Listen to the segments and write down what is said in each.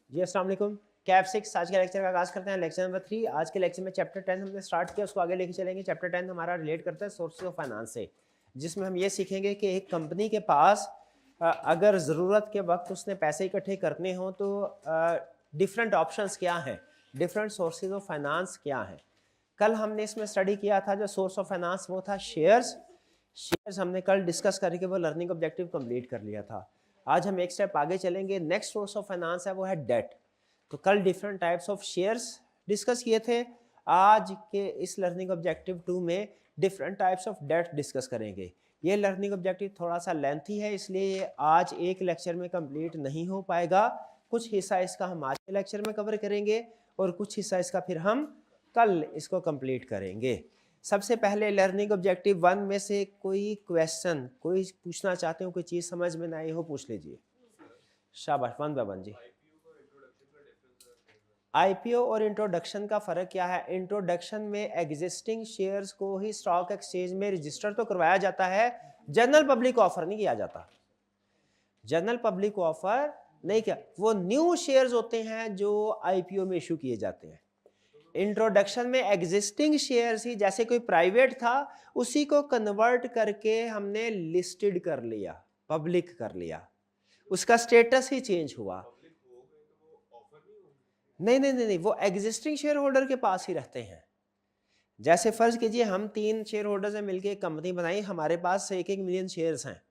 जी अस्सलाम वालेकुम। कैफ 6 आज के लेक्चर का आगाज़ करते हैं। लेक्चर नंबर 3 आज के लेक्चर में चैप्टर 10 हमने स्टार्ट किया, उसको आगे लेके चलेंगे। चैप्टर 10 हमारा रिलेट करता है सोर्सेज ऑफ फाइनेंस से, जिसमें हम ये सीखेंगे कि एक कंपनी के पास अगर ज़रूरत के वक्त उसने पैसे इकट्ठे करने हों तो डिफरेंट ऑप्शंस क्या हैं, डिफरेंट सोर्सेज ऑफ फाइनेंस क्या हैं। कल हमने इसमें स्टडी किया था, जो सोर्स ऑफ फाइनेंस वो था शेयर्स। शेयर्स हमने कल डिस्कस करके वो लर्निंग ऑब्जेक्टिव कंप्लीट कर लिया था। आज हम एक स्टेप आगे चलेंगे। नेक्स्ट सोर्स ऑफ फाइनेंस है वो है डेट। तो कल different types of shares discuss किए थे। आज के इस लर्निंग ऑब्जेक्टिव 2 में different types of debt discuss करेंगे। ये लर्निंग ऑब्जेक्टिव थोड़ा सा लेंथी है, इसलिए आज एक लेक्चर में कंप्लीट नहीं हो पाएगा। कुछ हिस्सा इसका हम आज के लेक्चर में कवर करेंगे और कुछ हिस्सा इसका फिर हम कल इसको कंप्लीट करेंगे। सबसे पहले लर्निंग ऑब्जेक्टिव 1 में से कोई क्वेश्चन कोई पूछना चाहते हो, कोई चीज़ समझ में ना आई हो, पूछ लीजिए। शाबाश, 1 बाय 1 जी। आईपीओ और इंट्रोडक्शन का फ़र्क क्या है? इंट्रोडक्शन में एग्जिस्टिंग शेयर्स को ही स्टॉक एक्सचेंज में रजिस्टर तो करवाया जाता है, जनरल पब्लिक को ऑफर नहीं किया जाता। जनरल पब्लिक को ऑफर नहीं किया, वो न्यू शेयर्स होते हैं जो आईपीओ में इशू किए जाते हैं। इंट्रोडक्शन में एग्जिस्टिंग शेयर्स ही, जैसे कोई प्राइवेट था उसी को कन्वर्ट करके हमने लिस्टेड कर लिया, पब्लिक कर लिया, उसका स्टेटस ही चेंज हुआ। नहीं नहीं नहीं नहीं, वो एग्जिस्टिंग शेयर होल्डर के पास ही रहते हैं। जैसे फर्ज कीजिए हम 3 शेयर होल्डर्स ने मिलकर एक कंपनी बनाई, हमारे पास 1-1 मिलियन शेयर्स हैं,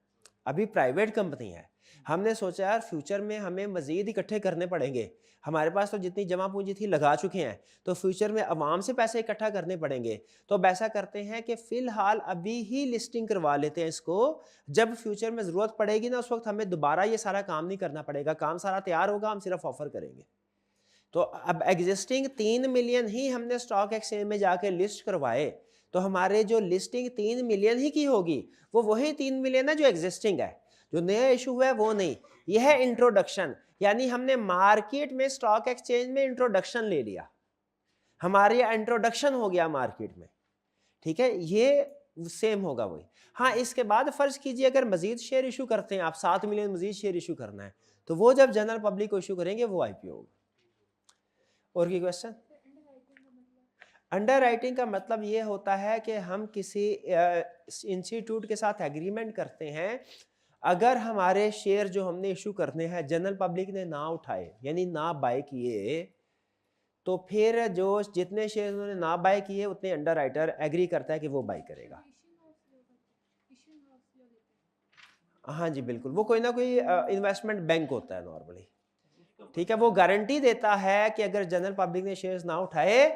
अभी प्राइवेट कंपनी है। हमने सोचा यार फ्यूचर में हमें मजीद इकट्ठे करने पड़ेंगे, हमारे पास तो जितनी जमा पूंजी थी लगा चुके हैं, तो फ्यूचर में अवाम से पैसे इकट्ठा करने पड़ेंगे। तो अब ऐसा करते हैं कि फ़िलहाल अभी ही लिस्टिंग करवा लेते हैं इसको, जब फ्यूचर में ज़रूरत पड़ेगी ना उस वक्त हमें दोबारा ये सारा काम नहीं करना पड़ेगा, काम सारा तैयार होगा, हम सिर्फ ऑफर करेंगे। तो अब एग्जिस्टिंग 3 मिलियन ही हमने स्टॉक एक्सचेंज में जाके लिस्ट करवाए, तो हमारे जो लिस्टिंग 3 मिलियन ही की होगी, वो वही 3 मिलियन है जो एग्जिस्टिंग है, जो नया इशू हुआ है वो नहीं। यह है इंट्रोडक्शन, यानी हमने मार्केट में स्टॉक एक्सचेंज में इंट्रोडक्शन ले लिया, हमारे यहाँ इंट्रोडक्शन हो गया मार्केट में। ठीक है, ये सेम होगा वही। हाँ, इसके बाद फर्ज कीजिए अगर मजीद शेयर इशू करते हैं आप, 7 मिलियन मजीद शेयर इशू करना है, तो वो जब जनरल पब्लिक को इशू करेंगे वो आईपीओ होगा। और की क्वेश्चन? अंडर राइटिंग का मतलब ये होता है कि हम किसी इंस्टीट्यूट के साथ एग्रीमेंट करते हैं, अगर हमारे शेयर जो हमने इशू करने हैं जनरल पब्लिक ने ना उठाए, यानी ना बाय किए, तो फिर जो जितने शेयर उन्होंने ना बाय किए उतने अंडर राइटर एग्री करता है कि वो बाय करेगा। हाँ जी बिल्कुल, वो कोई ना कोई इन्वेस्टमेंट बैंक होता है नॉर्मली। ठीक है, वो गारंटी देता है कि अगर जनरल पब्लिक ने शेयर्स ना उठाए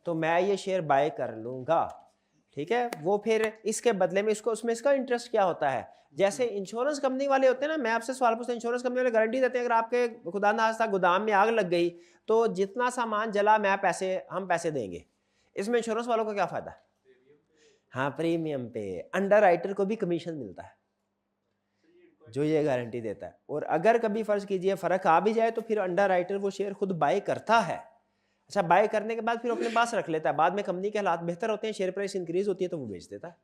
तो मैं ये शेयर बाय कर लूंगा। ठीक है, वो फिर इसके बदले में इसको, उसमें इसका इंटरेस्ट क्या होता है, जैसे इंश्योरेंस कंपनी वाले होते हैं ना, मैं आपसे सवाल पूछता हूं, इंश्योरेंस कंपनी वाले गारंटी देते हैं अगर आपके खुदा ना खास्ता गोदाम में आग लग गई तो जितना सामान जला मैं पैसे, हम पैसे देंगे। इसमें इंश्योरेंस वालों को क्या फायदा है? हाँ, प्रीमियम पे अंडर राइटर को भी कमीशन मिलता है जो ये गारंटी देता है। और अगर कभी फर्ज कीजिए फर्क आ भी जाए तो फिर अंडर राइटर वो शेयर खुद बाय करता है। अच्छा, बाय करने के बाद फिर अपने पास रख लेता है, बाद में कंपनी के हालात बेहतर होते हैं, शेयर प्राइस इंक्रीज होती है तो वो बेच देता है।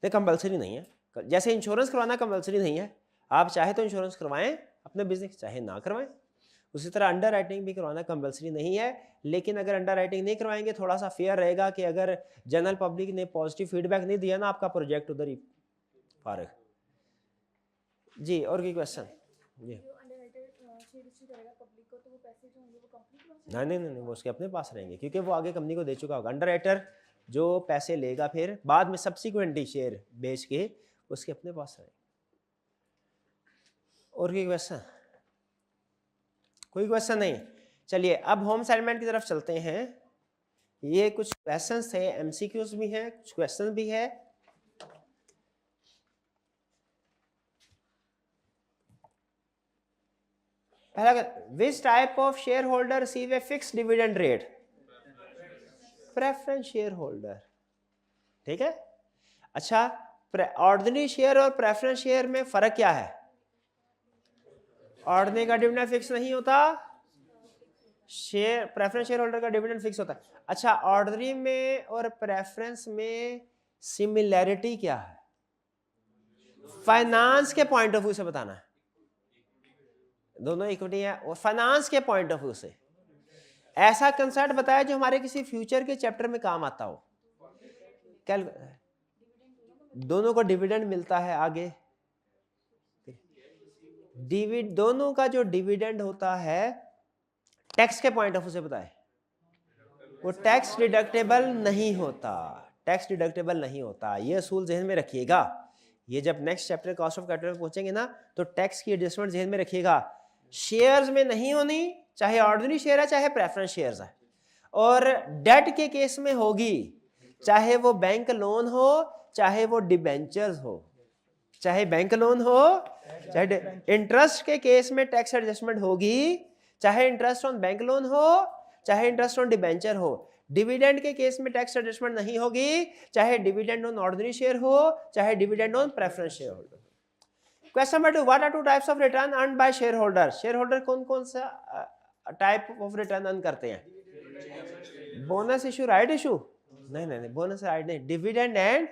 नहीं, कंपलसरी नहीं है, जैसे इंश्योरेंस करवाना कंपलसरी नहीं है, आप चाहे तो इंश्योरेंस करवाएं अपने बिजनेस, चाहे ना करवाएं। उसी तरह अंडर राइटिंग भी करवाना कंपलसरी नहीं है, लेकिन अगर अंडर राइटिंग नहीं करवाएंगे थोड़ा सा फेयर रहेगा कि अगर जनरल पब्लिक ने पॉजिटिव फीडबैक नहीं दिया ना, आपका प्रोजेक्ट उधर ही फारग। जी, और कोई क्वेश्चन? जी, नहीं नहीं नहीं, वो उसके अपने पास रहेंगे क्योंकि वो आगे कंपनी को दे चुका होगा। अंडर राइटर जो पैसे लेगा फिर बाद में सब्सिक्वेंटली शेयर बेच के उसके अपने पास रहेंगे। और कोई क्वेश्चन? कोई क्वेश्चन नहीं? चलिए अब होम असाइनमेंट की तरफ चलते हैं। ये कुछ क्वेश्चंस थे, एमसीक्यूज भी हैं, कुछ क्वेश्चन भी है। पहला, which type of share holder receive a fix dividend rate? Preference share holder. ठीक है, अच्छा, ऑर्डिनरी शेयर और प्रेफरेंस शेयर में फर्क क्या है? ऑर्डिनरी का डिविडेंड फिक्स नहीं होता, शेयर प्रेफरेंस शेयर होल्डर का डिविडेंड फिक्स होता है। अच्छा, ऑर्डिनरी में और प्रेफरेंस में सिमिलैरिटी क्या है? फाइनेंस के पॉइंट ऑफ व्यू से बताना है। दोनों इक्विटी है। और फाइनेंस के पॉइंट ऑफ व्यू से ऐसा कंसेप्ट बताया जो हमारे किसी फ्यूचर के चैप्टर में काम आता हो। कल दोनों को डिविडेंड मिलता है आगे, दोनों का जो डिविडेंड होता है टैक्स के पॉइंट ऑफ व्यू से बताए, वो टैक्स डिडक्टेबल नहीं होता, टैक्स डिडक्टेबल नहीं होता। ये असूल जहन में रखिएगा। ये जब next chapter cost of capital में पहुंचेंगे ना, तो टैक्स की एडजस्टमेंट जहन में रखिएगा। शेयर्स में नहीं होनी, चाहे ऑर्डिनरी शेयर है चाहे प्रेफरेंस शेयर्स है। और डेट के केस में होगी, चाहे वो बैंक लोन हो चाहे वो डिबेंचर्स हो, चाहे बैंक लोन हो चाहे इंटरेस्ट के केस में टैक्स एडजस्टमेंट होगी, चाहे इंटरेस्ट ऑन बैंक लोन हो चाहे इंटरेस्ट ऑन डिबेंचर हो। डिविडेंड के केस में टैक्स एडजस्टमेंट नहीं होगी, चाहे डिविडेंड ऑन ऑर्डिनरी शेयर हो चाहे dividend on preference share holder. Question number 2, what are two types of return earned by share holder. Share holder कौन कौन सा टाइप ऑफ रिटर्न अर्न करते हैं? Bonus issue, right issue? नहीं, bonus right नहीं, dividend and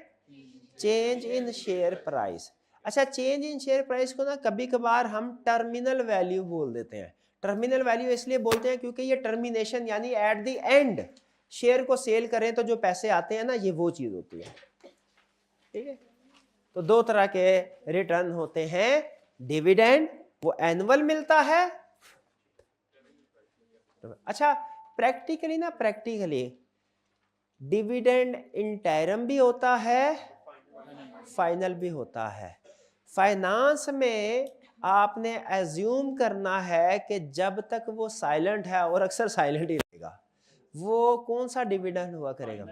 change in share price. अच्छा, change in share price को ना कभी कभार हम टर्मिनल वैल्यू बोल देते हैं। टर्मिनल वैल्यू इसलिए बोलते हैं क्योंकि ये टर्मिनेशन यानी एट द एंड शेयर को सेल करें तो जो पैसे आते हैं ना, ये वो चीज होती है। ठीक है, तो दो तरह के रिटर्न होते हैं। डिविडेंड वो एनुअल मिलता है। अच्छा, प्रैक्टिकली डिविडेंड इंटरम भी होता है, फाइनल भी होता है। फाइनेंस में आपने एज्यूम करना है कि जब तक वो साइलेंट है, और अक्सर साइलेंट ही रहेगा, वो कौन सा डिविडेंड हुआ करेगा?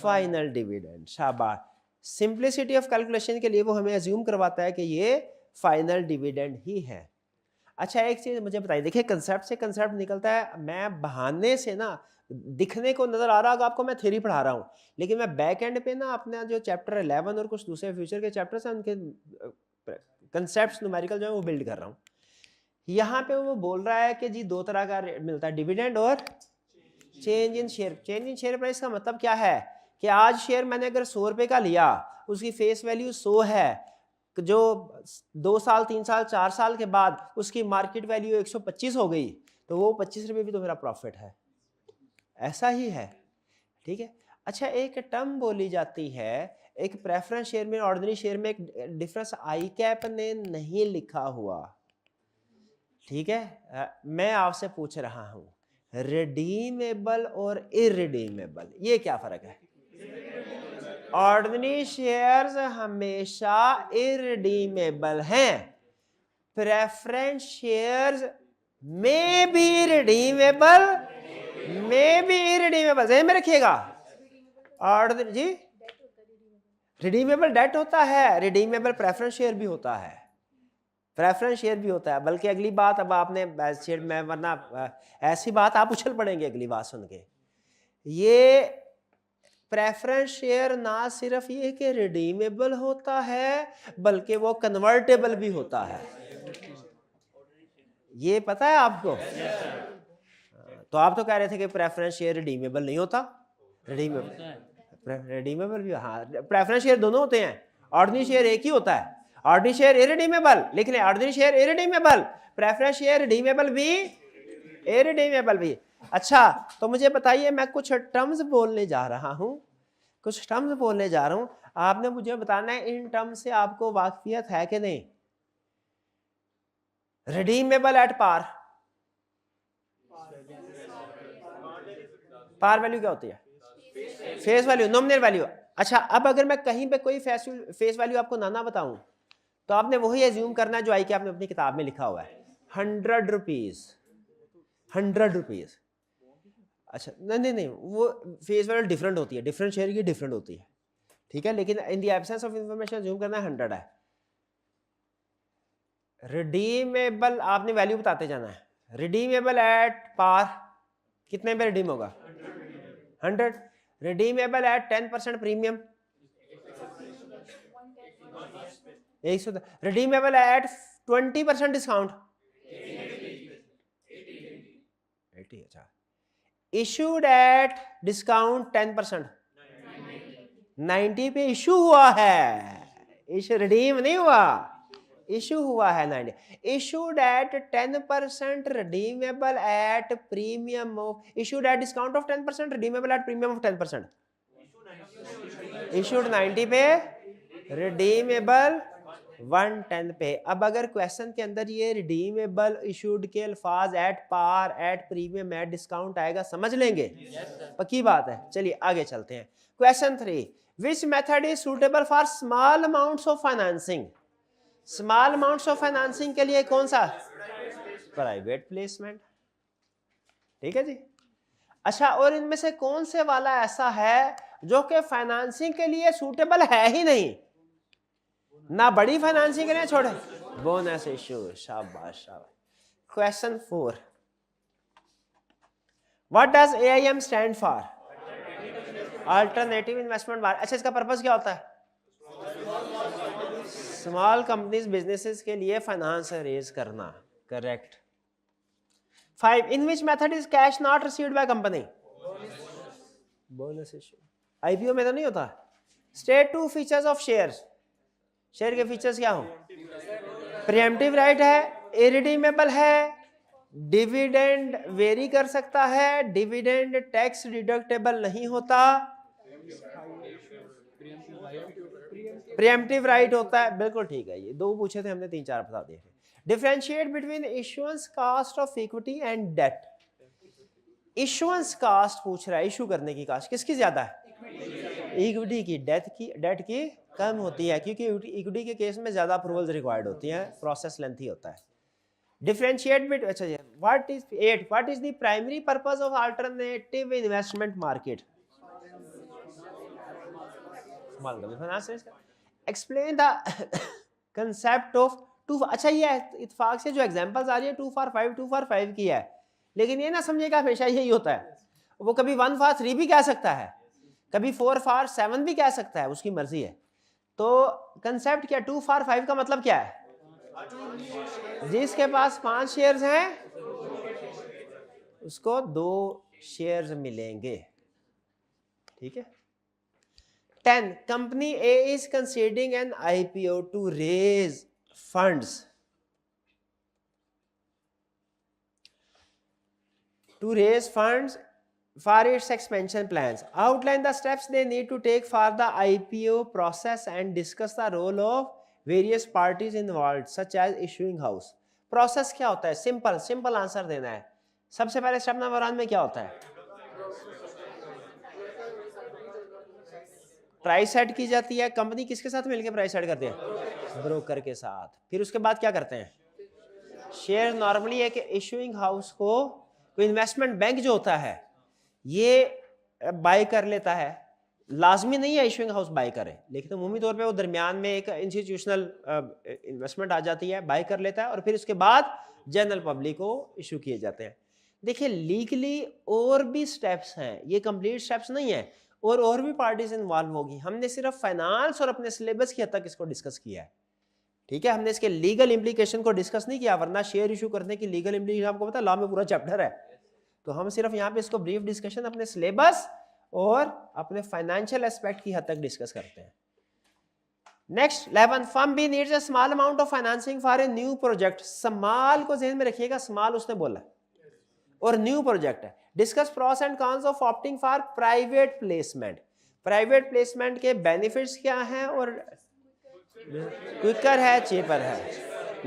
Final dividend. शाबाश। सिंप्लिसिटी ऑफ कैलकुलेशन के लिए वो हमें एज्यूम करवाता है कि ये फाइनल डिविडेंड ही है। अच्छा, एक चीज मुझे बताइए, देखिए कंसेप्ट से कंसेप्ट निकलता है। मैं बहाने से ना दिखने को नजर आ रहा होगा आपको मैं थ्योरी पढ़ा रहा हूँ, लेकिन मैं बैक एंड पे ना अपना जो चैप्टर 11 और कुछ दूसरे फ्यूचर के चैप्टर्स हैं उनके कंसेप्ट्स न्यूमेरिकल जो है वो बिल्ड कर रहा हूँ। यहाँ पे वो बोल रहा है कि जी दो तरह का मिलता है, डिविडेंड और change in share. Change in share price का मतलब क्या है कि आज शेयर मैंने अगर 100 रुपए का लिया, उसकी फेस वैल्यू 100 है, जो 2 साल 3 साल 4 साल के बाद उसकी मार्केट वैल्यू 125 हो गई, तो वो 25 रुपए भी तो मेरा प्रॉफिट है। ऐसा ही है। ठीक है। अच्छा, एक टर्म बोली जाती है, एक प्रेफरेंस शेयर में ऑर्डिनरी शेयर में एक डिफरेंस आई कैप ने नहीं लिखा हुआ। ठीक है, मैं आपसे पूछ रहा हूं, रिडीमेबल और इरिडीमेबल ये क्या फर्क है? ऑर्डिनरी शेयर्स हमेशा इरिडीमेबल हैं, प्रेफरेंस शेयर्स में भी रिडीमेबल में भी इरिडीमेबल। ध्यान में रखिएगा, ऑर्डिनरी जी रिडीमेबल डेट होता है, रिडीमेबल प्रेफरेंस शेयर भी होता है, प्रेफरेंस शेयर भी होता है। बल्कि अगली बात अब आपने शेयर में, वरना ऐसी बात आप उछल पड़ेंगे अगली बात सुन के। ये प्रेफरेंस शेयर ना सिर्फ ये कि रिडीमेबल होता है, बल्कि वो कन्वर्टेबल भी होता है। ये पता है आपको? तो आप तो कह रहे थे कि प्रेफरेंस शेयर रिडीमेबल नहीं होता। रिडीमेबल भी, हाँ, प्रेफरेंस शेयर दोनों होते हैं, ऑर्डिनरी शेयर एक ही होता है। ऑर्डिनरी शेयर इरिडीमेबल, लिख लें, ordinary share irredeemable, preference share redeemable भी इरिडीमेबल भी। अच्छा, तो मुझे बताइए, मैं कुछ टर्म्स बोलने जा रहा हूं, आपने मुझे बताना है इन टर्म्स से आपको वाकफियत है कि नहीं। Redeemable at par, par value क्या होती है? Face value, nominal value. अच्छा, अब अगर मैं कहीं पे कोई फेस वैल्यू आपको ना बताऊं, तो आपने वही एज्यूम करना है जो आई के आपने अपनी किताब में लिखा हुआ है, 100 रुपीज, 100 रुपीज। अच्छा, नहीं, वो फेस वैल्यू डिफरेंट होती है, डिफरेंट शेयर की डिफरेंट होती है। ठीक है, लेकिन in the absence of information assume करना है 100 है। रिडीमेबल आपने वैल्यू बताते जाना है। रिडीमेबल एट पार कितने में रिडीम होगा? 100। Redeemable eight 10% premium 100। Redeemable eight 20% discount 80। अच्छा, इशूड एट डिस्काउंट 10%, 90 पे इशू हुआ है, इशू रिडीम नहीं हुआ, इशू हुआ है 90, issued at 10% redeemable at premium of, issued at discount of 10% redeemable at premium of 10%, issued 90 पे रिडीमेबल 110 पे। अब अगर क्वेश्चन के अंदर ये रिडीमेबल इशूड के अल्फाज at par at premium at discount आएगा, समझ लेंगे? पक्की बात है। चलिए आगे चलते हैं। Question 3, which method is suitable for small amounts of financing? Small amounts of financing के लिए कौन सा? Private placement. ठीक है जी। अच्छा, और इनमें से कौन से वाला ऐसा है जो कि फाइनेंसिंग के लिए सूटेबल है ही नहीं? ना बड़ी फाइनेंसिंग के लिए छोड़े, बोनस इशू। शाबाश शाबाश। Question 4, what does AIM stand for? Alternative investment बार। अच्छा, इसका पर्पस क्या होता है? स्मॉल कंपनीज बिजनेसेस के लिए फाइनेंस रेज करना। Correct. 5, in which method is cash not received by company? Bonus issue. IPO में तो नहीं होता। State 2 features of shares. Share के फीचर्स क्या हो? प्रीएम्प्टिव राइट है, इरिडीमेबल है, डिविडेंड वेरी कर सकता है, डिविडेंड टैक्स डिडक्टेबल नहीं होता, प्रीएम्प्टिव राइट होता है। बिल्कुल ठीक है। ये 2 पूछे थे हमने, 3-4 बता दिए। Differentiate between issuance cost of equity and debt. Issuance cost पूछ रहा है, इशू करने की कॉस्ट किसकी ज्यादा है? इक्विटी की। डेट की कम होती है, क्योंकि इक्विटी के केस में ज्यादा अप्रूवल्स रिक्वायर्ड होती हैं, प्रोसेस लेंथी होता है। Differentiate bit. अच्छा जी, what is 8, what is the primary purpose of alternative investment market? Explain the concept of 2। अच्छा, ये इत्तेफाक से जो एग्जांपल्स आ रही है 2 for 5 की है, लेकिन ये ना समझिएगा हमेशा यही होता है। वो कभी 1 for 3 भी कह सकता है, कभी 4 for 7 भी कह सकता है, उसकी मर्जी है। तो कंसेप्ट क्या? 2 for 5 का मतलब क्या है? जिसके पास 5 शेयर्स हैं उसको 2 शेयर्स मिलेंगे। ठीक है। 10, company A is considering an IPO to raise funds for its expansion plans. Outline the steps they need to take for the IPO process and discuss the role of various parties involved such as issuing house. Process क्या होता है? Simple answer देना है। सबसे पहले step number 1 में क्या होता है? प्राइस सेट की जाती है। कंपनी किसके साथ मिलकर प्राइस सेट करती है? ब्रोकर के साथ। फिर उसके बाद क्या करते हैं? शेयर नॉर्मली है कि इशूइंग हाउस को कोई इन्वेस्टमेंट बैंक जो होता है ये बाय कर लेता है। लाजमी नहीं है इशूइंग हाउस बाय करे, लेकिन अमूमी तौर पे वो दरमियान में एक इंस्टीट्यूशनल इन्वेस्टमेंट आ जाती है, बाय कर लेता है, और फिर उसके बाद जनरल पब्लिक को इशू किए जाते हैं। देखिए, लीगली और भी स्टेप्स हैं, ये कंप्लीट स्टेप्स नहीं है, और भी पार्टीज इन्वॉल्व होगी। हमने सिर्फ फाइनेंस और अपने सिलेबस की हद तक इसको डिस्कस किया है। ठीक है, हमने इसके लीगल इम्प्लीकेशन को डिस्कस नहीं किया, वरना शेयर इशू करने की लीगल इम्प्लीकेशन आपको पता है लॉ में पूरा चैप्टर है। तो हम सिर्फ यहाँ पे इसको ब्रीफ डिस्कशन अपने सिलेबस और अपने फाइनेंशियल एस्पेक्ट की हद तक डिस्कस करते हैं। Next 11, firm B needs a small amount of financing for a new project. Small को ध्यान में रखिएगा, स्मॉल उसने बोला और न्यू प्रोजेक्ट है। Discuss pros and cons of opting for private placement. Private placement के बेनिफिट्स क्या हैं, और क्विकर है, चीपर है,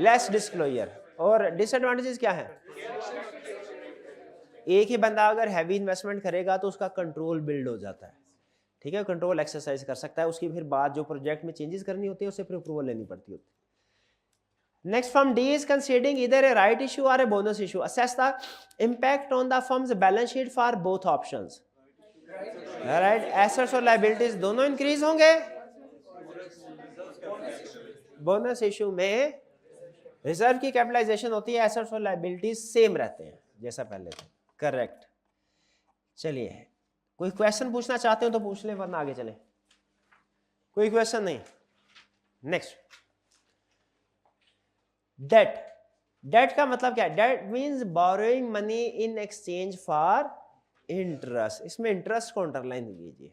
लेस डिस्क्लोजर, और डिसएडवांटेजेस क्या है? एक ही बंदा अगर हैवी इन्वेस्टमेंट करेगा तो उसका कंट्रोल बिल्ड हो जाता है। ठीक है, कंट्रोल एक्सरसाइज कर सकता है, उसकी फिर बाद जो प्रोजेक्ट में चेंजेस करनी होती है उससे फिर अप्रूवल लेनी पड़ती होती है। Next, firm D is considering either a right issue और a bonus issue. Assess the impact on the firm's balance sheet for both options. Right, assets और लायबिलिटीज दोनों इंक्रीज होंगे। बोनस इशू में रिजर्व की कैपिटलाइजेशन होती है, assets और liabilities same रहते हैं जैसा पहले थे। करेक्ट। चलिए, कोई क्वेश्चन पूछना चाहते हो तो पूछ ले, वरना आगे चले। कोई क्वेश्चन नहीं। Next, date. डेट का मतलब क्या है? Debt means borrowing money in exchange for interest. इसमें इंटरेस्ट को अंडरलाइन कीजिए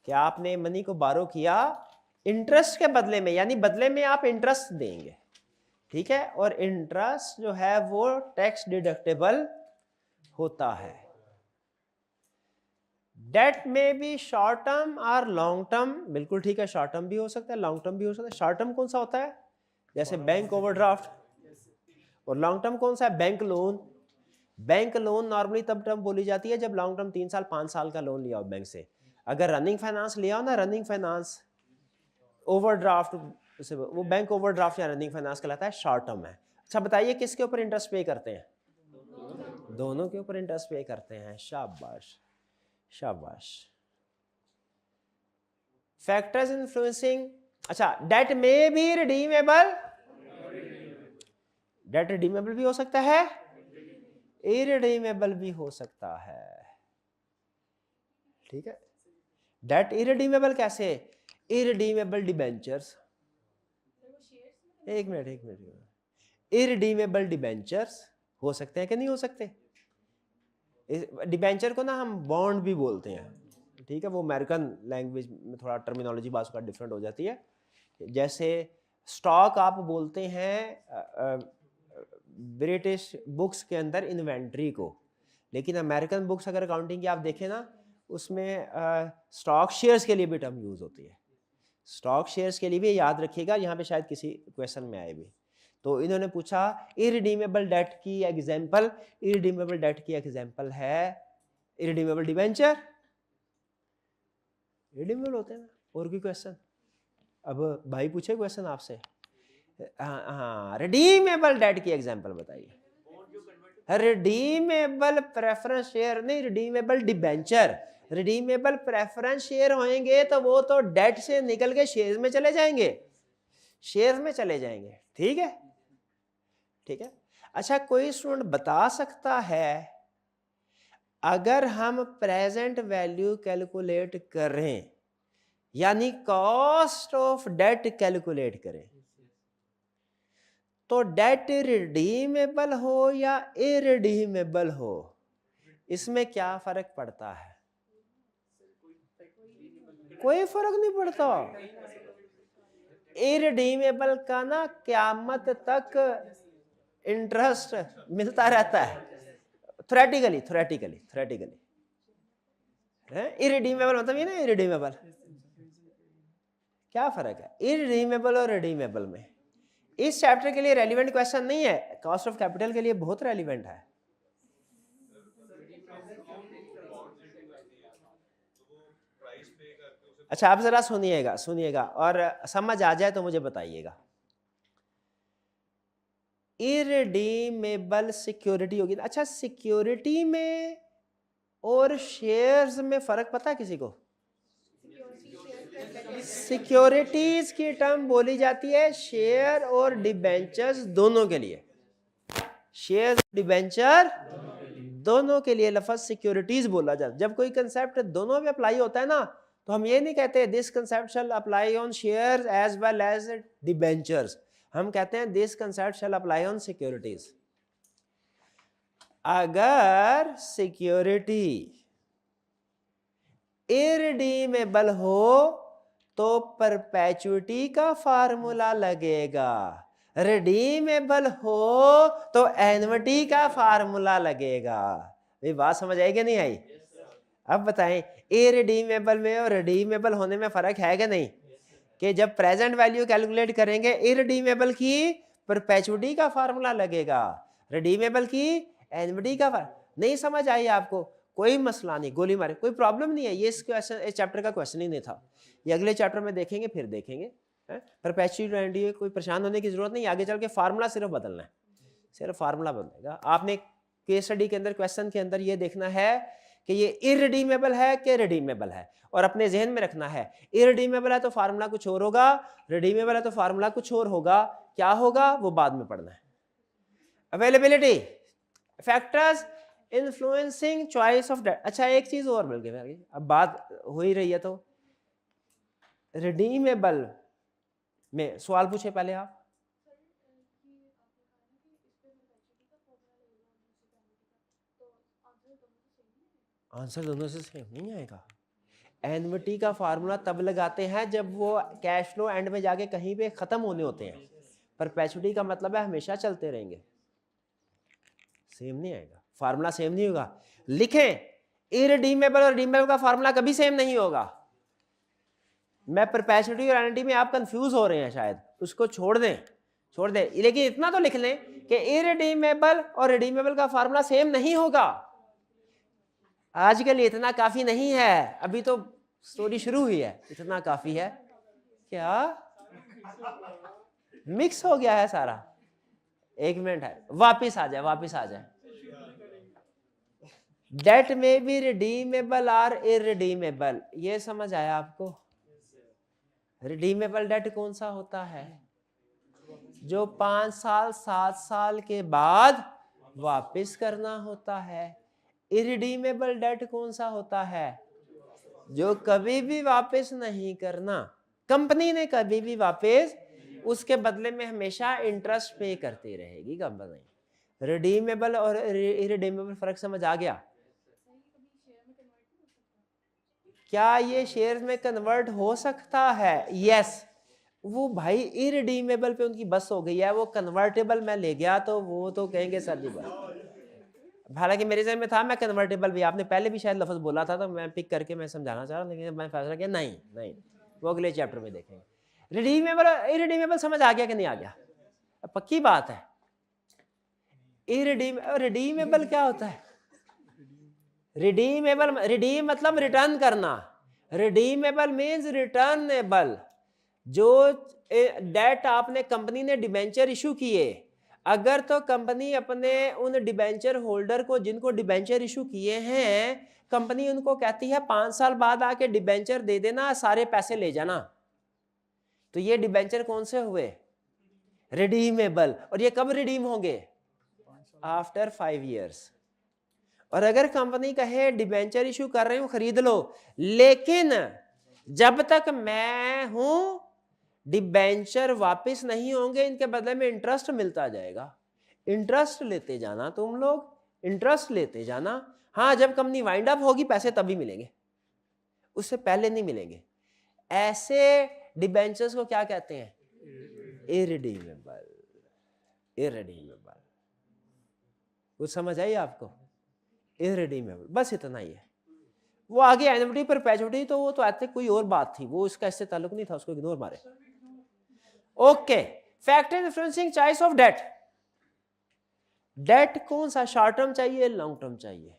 कि आपने मनी को बारो किया इंटरेस्ट के बदले में, यानी बदले में आप इंटरेस्ट देंगे। ठीक है, और इंटरेस्ट जो है वो टैक्स डिडक्टेबल होता है। डेट में भी शॉर्ट टर्म और लॉन्ग टर्म, बिल्कुल ठीक है, शॉर्ट टर्म भी हो सकता है, लॉन्ग टर्म भी हो सकता है। शॉर्ट टर्म कौन सा होता है? जैसे बैंक ओवरड्राफ्ट। और लॉन्ग टर्म कौन सा है? Bank loan. Bank loan normally तब टर्म बोली जाती है जब लॉन्ग टर्म 3 साल 5 साल का लोन लिया हो बैंक से। अगर रनिंग फाइनेंस लिया हो ना, रनिंग फाइनेंस ओवरड्राफ्ट, वो बैंक ओवरड्राफ्ट या रनिंग फाइनेंस कहलाता है, शॉर्ट टर्म है। अच्छा बताइए किसके ऊपर इंटरेस्ट पे करते हैं? दोनों के ऊपर इंटरेस्ट पे करते हैं। शाबाश शाबाश। फैक्टर्स इन्फ्लुएंसिंग, अच्छा डेट में भी रिडीमेबल, डेट रिडीमेबल भी हो सकता है, इरिडीमेबल भी हो सकता है। ठीक है, डेट इरिडीमेबल कैसे? इरिडीमेबल डिबेंचर्स, एक मिनट, इरिडीमेबल डिबेंचर्स हो सकते हैं कि नहीं हो सकते? डिबेंचर को ना हम बॉन्ड भी बोलते हैं, ठीक है, वो अमेरिकन लैंग्वेज में थोड़ा टर्मिनोलॉजी बात का डिफरेंट हो जाती है। जैसे स्टॉक आप बोलते हैं ब्रिटिश बुक्स के अंदर इन्वेंट्री को, लेकिन अमेरिकन बुक्स अगर अकाउंटिंग की आप देखें ना, उसमें स्टॉक शेयर्स के लिए भी टर्म यूज़ होती है। स्टॉक शेयर्स के लिए भी याद रखिएगा, यहाँ पे शायद किसी क्वेश्चन में आए भी। तो इन्होंने पूछा इरिडीमेबल डेट की एग्जाम्पल, इरिडीमेबल डेट की एग्जाम्पल है इरिडीमेबल डिबेंचर, रिडीमेबल होते हैं ना। और भी क्वेश्चन? अब भाई पूछे क्वेश्चन आपसे, हाँ रिडीमेबल डेट की एग्जाम्पल बताइए। रिडीमेबल प्रेफरेंस शेयर नहीं, redeemable debenture. Redeemable preference share होंगे तो वो तो डेट से निकल के शेयर में चले जाएंगे, शेयर में चले जाएंगे। ठीक है, ठीक है। अच्छा कोई स्टूडेंट बता सकता है अगर हम प्रेजेंट वैल्यू कैलकुलेट करें यानी कॉस्ट ऑफ डेट कैलकुलेट करें, तो डेट रिडीमेबल हो या इरिडीमेबल हो, इसमें क्या फर्क पड़ता है? कोई फर्क नहीं पड़ता। इरिडीमेबल का ना क़यामत तक इंटरेस्ट मिलता रहता है, थ्योरेटिकली इरिडीमेबल मतलब ये ना, इरिडीमेबल क्या फर्क है इरिडीमेबल और रिडीमेबल में? इस चैप्टर के लिए रेलिवेंट क्वेश्चन नहीं है, कॉस्ट ऑफ कैपिटल के लिए बहुत रेलिवेंट है। अच्छा आप जरा सुनिएगा और समझ आ जाए तो मुझे बताइएगा। इरिडीमेबल सिक्योरिटी होगी। अच्छा सिक्योरिटी में और शेयर्स में फर्क पता है किसी को? सिक्योरिटीज की टर्म बोली जाती है शेयर और डिबेंचर्स दोनों के लिए, शेयर डिबेंचर दोनों के लिए लफ्ज सिक्योरिटीज बोला जाता है। जब कोई कंसेप्ट दोनों पे अप्लाई होता है ना, तो हम ये नहीं कहते this concept shall apply on shares as well as debentures, हम कहते हैं this concept shall apply on securities. अगर सिक्योरिटी इरिडीमेबल हो तो परपेचुइटी का फार्मूला लगेगा, रिडीमेबल हो तो एन्युटी का फार्मूला लगेगा। ये बात समझ आई कि नहीं आई? अब बताएं इरिडीमेबल में और रिडीमेबल होने में फर्क है कि नहीं? कि जब प्रेजेंट वैल्यू कैलकुलेट करेंगे इरिडीमेबल की परपेचुइटी का फार्मूला लगेगा, रिडीमेबल की एन्युटी का नहीं समझ आई आपको? कोई मसला नहीं, गोली मारे, कोई प्रॉब्लम नहीं है। ये इस क्वेश्चन इस चैप्टर का क्वेश्चन ही नहीं था, ये अगले चैप्टर में देखेंगे, फिर देखेंगे। परपेचुइटी कोई परेशान होने की जरूरत नहीं, आगे चल के फार्मूला सिर्फ बदलना है, सिर्फ फार्मूला बदलेगा। आपने केस स्टडी के अंदर क्वेश्चन के अंदर ये देखना है कि ये इरिडीमेबल है कि रिडीमेबल है, और अपने जहन में रखना है इरिडीमेबल है तो फार्मूला कुछ और होगा, रिडीमेबल है तो फार्मूला कुछ और होगा। क्या होगा वो बाद में पढ़ना है। Availability factors influencing choice of debt. अच्छा एक चीज और मिल गई, अब बात हो ही रही है तो रिडीमेबल में सवाल पूछे पहले आप। आंसर दोनों से सेम नहीं आएगा। एन्युटी का फार्मूला तब लगाते हैं जब वो कैश फ्लो एंड में जाके कहीं पे खत्म होने होते हैं, परपेचुटी का मतलब है हमेशा चलते रहेंगे, सेम नहीं आएगा, फार्मूला सेम नहीं होगा। लिखें, इरडीमेबल और रिडीमेबल का फार्मूला कभी सेम नहीं होगा। मैं परपेचुटी और एन्युटी में आप कंफ्यूज हो रहे हैं शायद, उसको छोड़ दें, छोड़ दें, लेकिन इतना तो लिख लें कि इरडीमेबल और रिडीमेबल का फार्मूला सेम नहीं होगा। आज के लिए इतना काफी नहीं है, अभी तो स्टोरी शुरू हुई है, इतना काफी है। क्या मिक्स हो गया है सारा? एक मिनट है, वापिस आ जाए, वापिस आ जाए। डेट में बी रिडीमेबल और इररिडीमेबल, ये समझ आया आपको? रिडीमेबल डेट कौन सा होता है? जो 5 साल 7 साल के बाद वापस करना होता है। इररिडीमेबल डेट कौन सा होता है? जो कभी भी वापस नहीं करना, कंपनी ने कभी भी वापस, उसके बदले में हमेशा इंटरेस्ट पे करती रहेगी कंपनी। रिडीमेबल और इररिडीमेबल फर्क समझ आ गया? क्या ये शेयर में कन्वर्ट हो सकता है? यस। वो भाई इररिडीमेबल पे उनकी बस हो गई है, वो कन्वर्टेबल में ले गया तो वो तो कहेंगे सर जी बस। हालांकि मेरे जहन में था मैं कन्वर्टेबल भी, आपने पहले भी शायद लफ्ज बोला था तो मैं पिक करके मैं समझाना चाह रहा हूँ, लेकिन मैं फैसला किया नहीं नहीं, वो अगले चैप्टर में देखेंगे। रिडीमेबल इररिडीमेबल समझ आ गया कि नहीं आ गया? पक्की बात है। रिडीमेबल क्या होता है? रिडीमेबल, रिडीम मतलब रिटर्न करना, रिडीमेबल मींस रिटर्नेबल। जो डेट आपने, कंपनी ने डिबेंचर इशू किए, अगर तो कंपनी अपने उन डिबेंचर होल्डर को, जिनको डिबेंचर इशू किए हैं, कंपनी उनको कहती है 5 साल बाद आके डिबेंचर दे देना, सारे पैसे ले जाना, तो ये डिबेंचर कौन से हुए? रिडीमेबल। और ये कब रिडीम होंगे? After 5 years. और अगर कंपनी कहे डिबेंचर इशू कर रहे हूं खरीद लो, लेकिन जब तक मैं हूं डिबेंचर वापस नहीं होंगे, इनके बदले में इंटरेस्ट मिलता जाएगा, इंटरेस्ट लेते जाना तुम लोग, इंटरेस्ट लेते जाना। हाँ, जब कंपनी वाइंड अप होगी पैसे तभी मिलेंगे, उससे पहले नहीं मिलेंगे। ऐसे डिबेंचर्स को क्या कहते हैं? इररिडीमेबल। इररिडीमेबल, कुछ समझ आई आपको? इररिडीमेबल, बस इतना ही है। वो आगे एन्युटी परपेचुटी तो वो तो आते कोई और बात थी, वो इसका इससे ताल्लुक नहीं था, उसको इग्नोर मारे। Okay, factor influencing choice of debt. Debt कौन सा, शॉर्ट टर्म चाहिए, लॉन्ग टर्म चाहिए?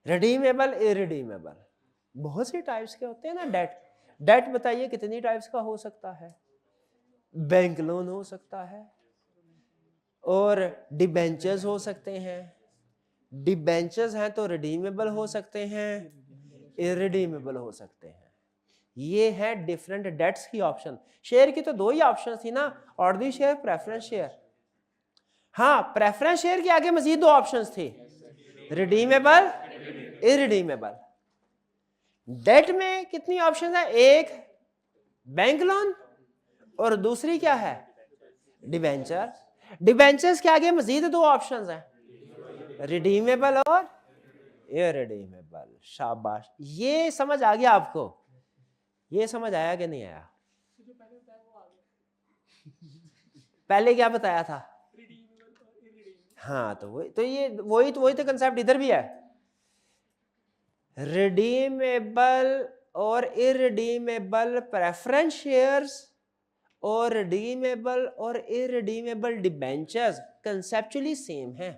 रिडीमेबल, इररिडीमेबल, बहुत सी टाइप्स के होते हैं ना डेट। डेट बताइए कितनी टाइप्स का हो सकता है? बैंक लोन हो सकता है, और डिबेंचर्स हो सकते हैं। डिबेंचर्स हैं तो रिडीमेबल हो सकते हैं, इररिडीमेबल हो सकते हैं। ये है डिफरेंट डेट्स की ऑप्शन। शेयर की तो 2 ही ऑप्शन थी ना, ऑर्डिनरी शेयर, प्रेफरेंस शेयर। हाँ, प्रेफरेंस शेयर के आगे मजीद 2 ऑप्शंस थे, रिडीमेबल, इररिडीमेबल। डेट में कितनी ऑप्शन है? एक बैंक लोन और दूसरी क्या है? डिबेंचर। डिबेंचर्स के आगे मजीद 2 ऑप्शंस हैं, रिडीमेबल और इररिडीमेबल। शाबाश, ये समझ आ गया आपको? ये समझ आया कि नहीं आया? पहले क्या बताया था? हाँ, तो वही तो कंसेप्ट इधर भी है। रिडीमेबल और इररिडीमेबल प्रेफरेंस शेयर्स और रिडीमेबल और इररिडीमेबल डिबेंचर्स कंसेप्चुअली सेम है।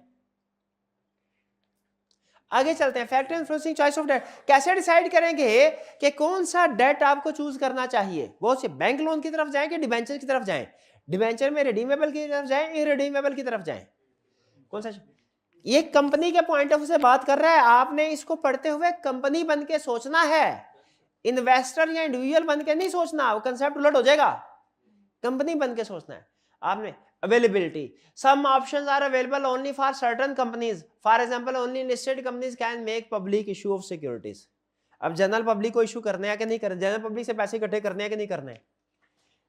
आगे चलते हैं, factor influencing choice of debt. कैसे डिसाइड करेंगे कि कौन सा डेट आपको चूज करना चाहिए? बहुत से बैंक लोन की तरफ जाएं कि डिबेंचर की तरफ जाएं? डिबेंचर में रिडीमेबल की तरफ जाएं, इररिडीमेबल की तरफ जाएं? कौन सा? ये कंपनी के पॉइंट ऑफ व्यू से बात कर रहा है, आपने इसको पढ़ते हुए कंपनी बन के सोचना है, इन्वेस्टर या इंडिविजुअल बन के नहीं सोचना, वो कंसेप्ट उलट हो जाएगा। कंपनी बन के सोचना है आपने। Availability, some options are available only for certain companies, for example only listed companies can make public issue of securities. अब जनरल पब्लिक को इशू करने हैं कि नहीं करने? जनरल पब्लिक से पैसे इकट्ठे करने हैं कि नहीं करने?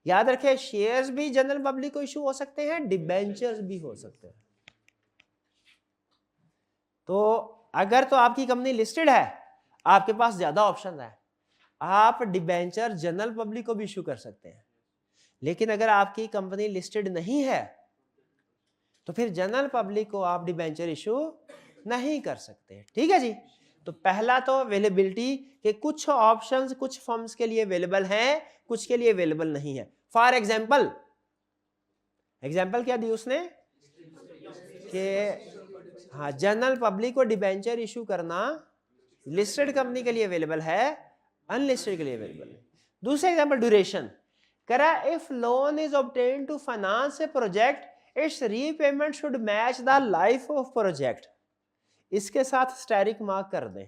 याद रखें, शेयर्स भी जनरल पब्लिक को इशू हो सकते हैं, डिबेंचर्स भी हो सकते हैं। तो अगर तो आपकी कंपनी लिस्टेड है, आपके पास ज्यादा ऑप्शन है, आप डिबेंचर जनरल पब्लिक को भी इशू कर सकते हैं। लेकिन अगर आपकी कंपनी लिस्टेड नहीं है तो फिर जनरल पब्लिक को आप डिबेंचर इशू नहीं कर सकते। ठीक है जी। तो पहला तो अवेलेबिलिटी के कुछ ऑप्शंस कुछ फर्म्स के लिए अवेलेबल हैं, कुछ के लिए अवेलेबल नहीं है। फॉर एग्जांपल क्या दी उसने कि हाँ जनरल पब्लिक को डिबेंचर इशू करना लिस्टेड कंपनी के लिए अवेलेबल है, अनलिस्टेड के लिए अवेलेबल है। दूसरा एग्जांपल ड्यूरेशन करा, if loan is obtained to finance a project its repayment should match the life of project. इसके साथ स्टेरिक मार्क कर दें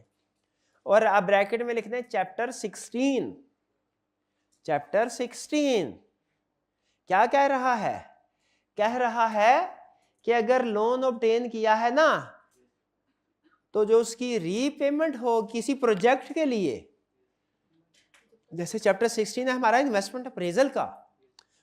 और अब ब्रैकेट में लिख दें चैप्टर 16। चैप्टर 16 क्या कह रहा है? कह रहा है कि अगर लोन ऑब्टेन किया है ना तो जो उसकी रीपेमेंट हो किसी प्रोजेक्ट के लिए, जैसे चैप्टर 16 है हमारा इन्वेस्टमेंट अप्रेजल का,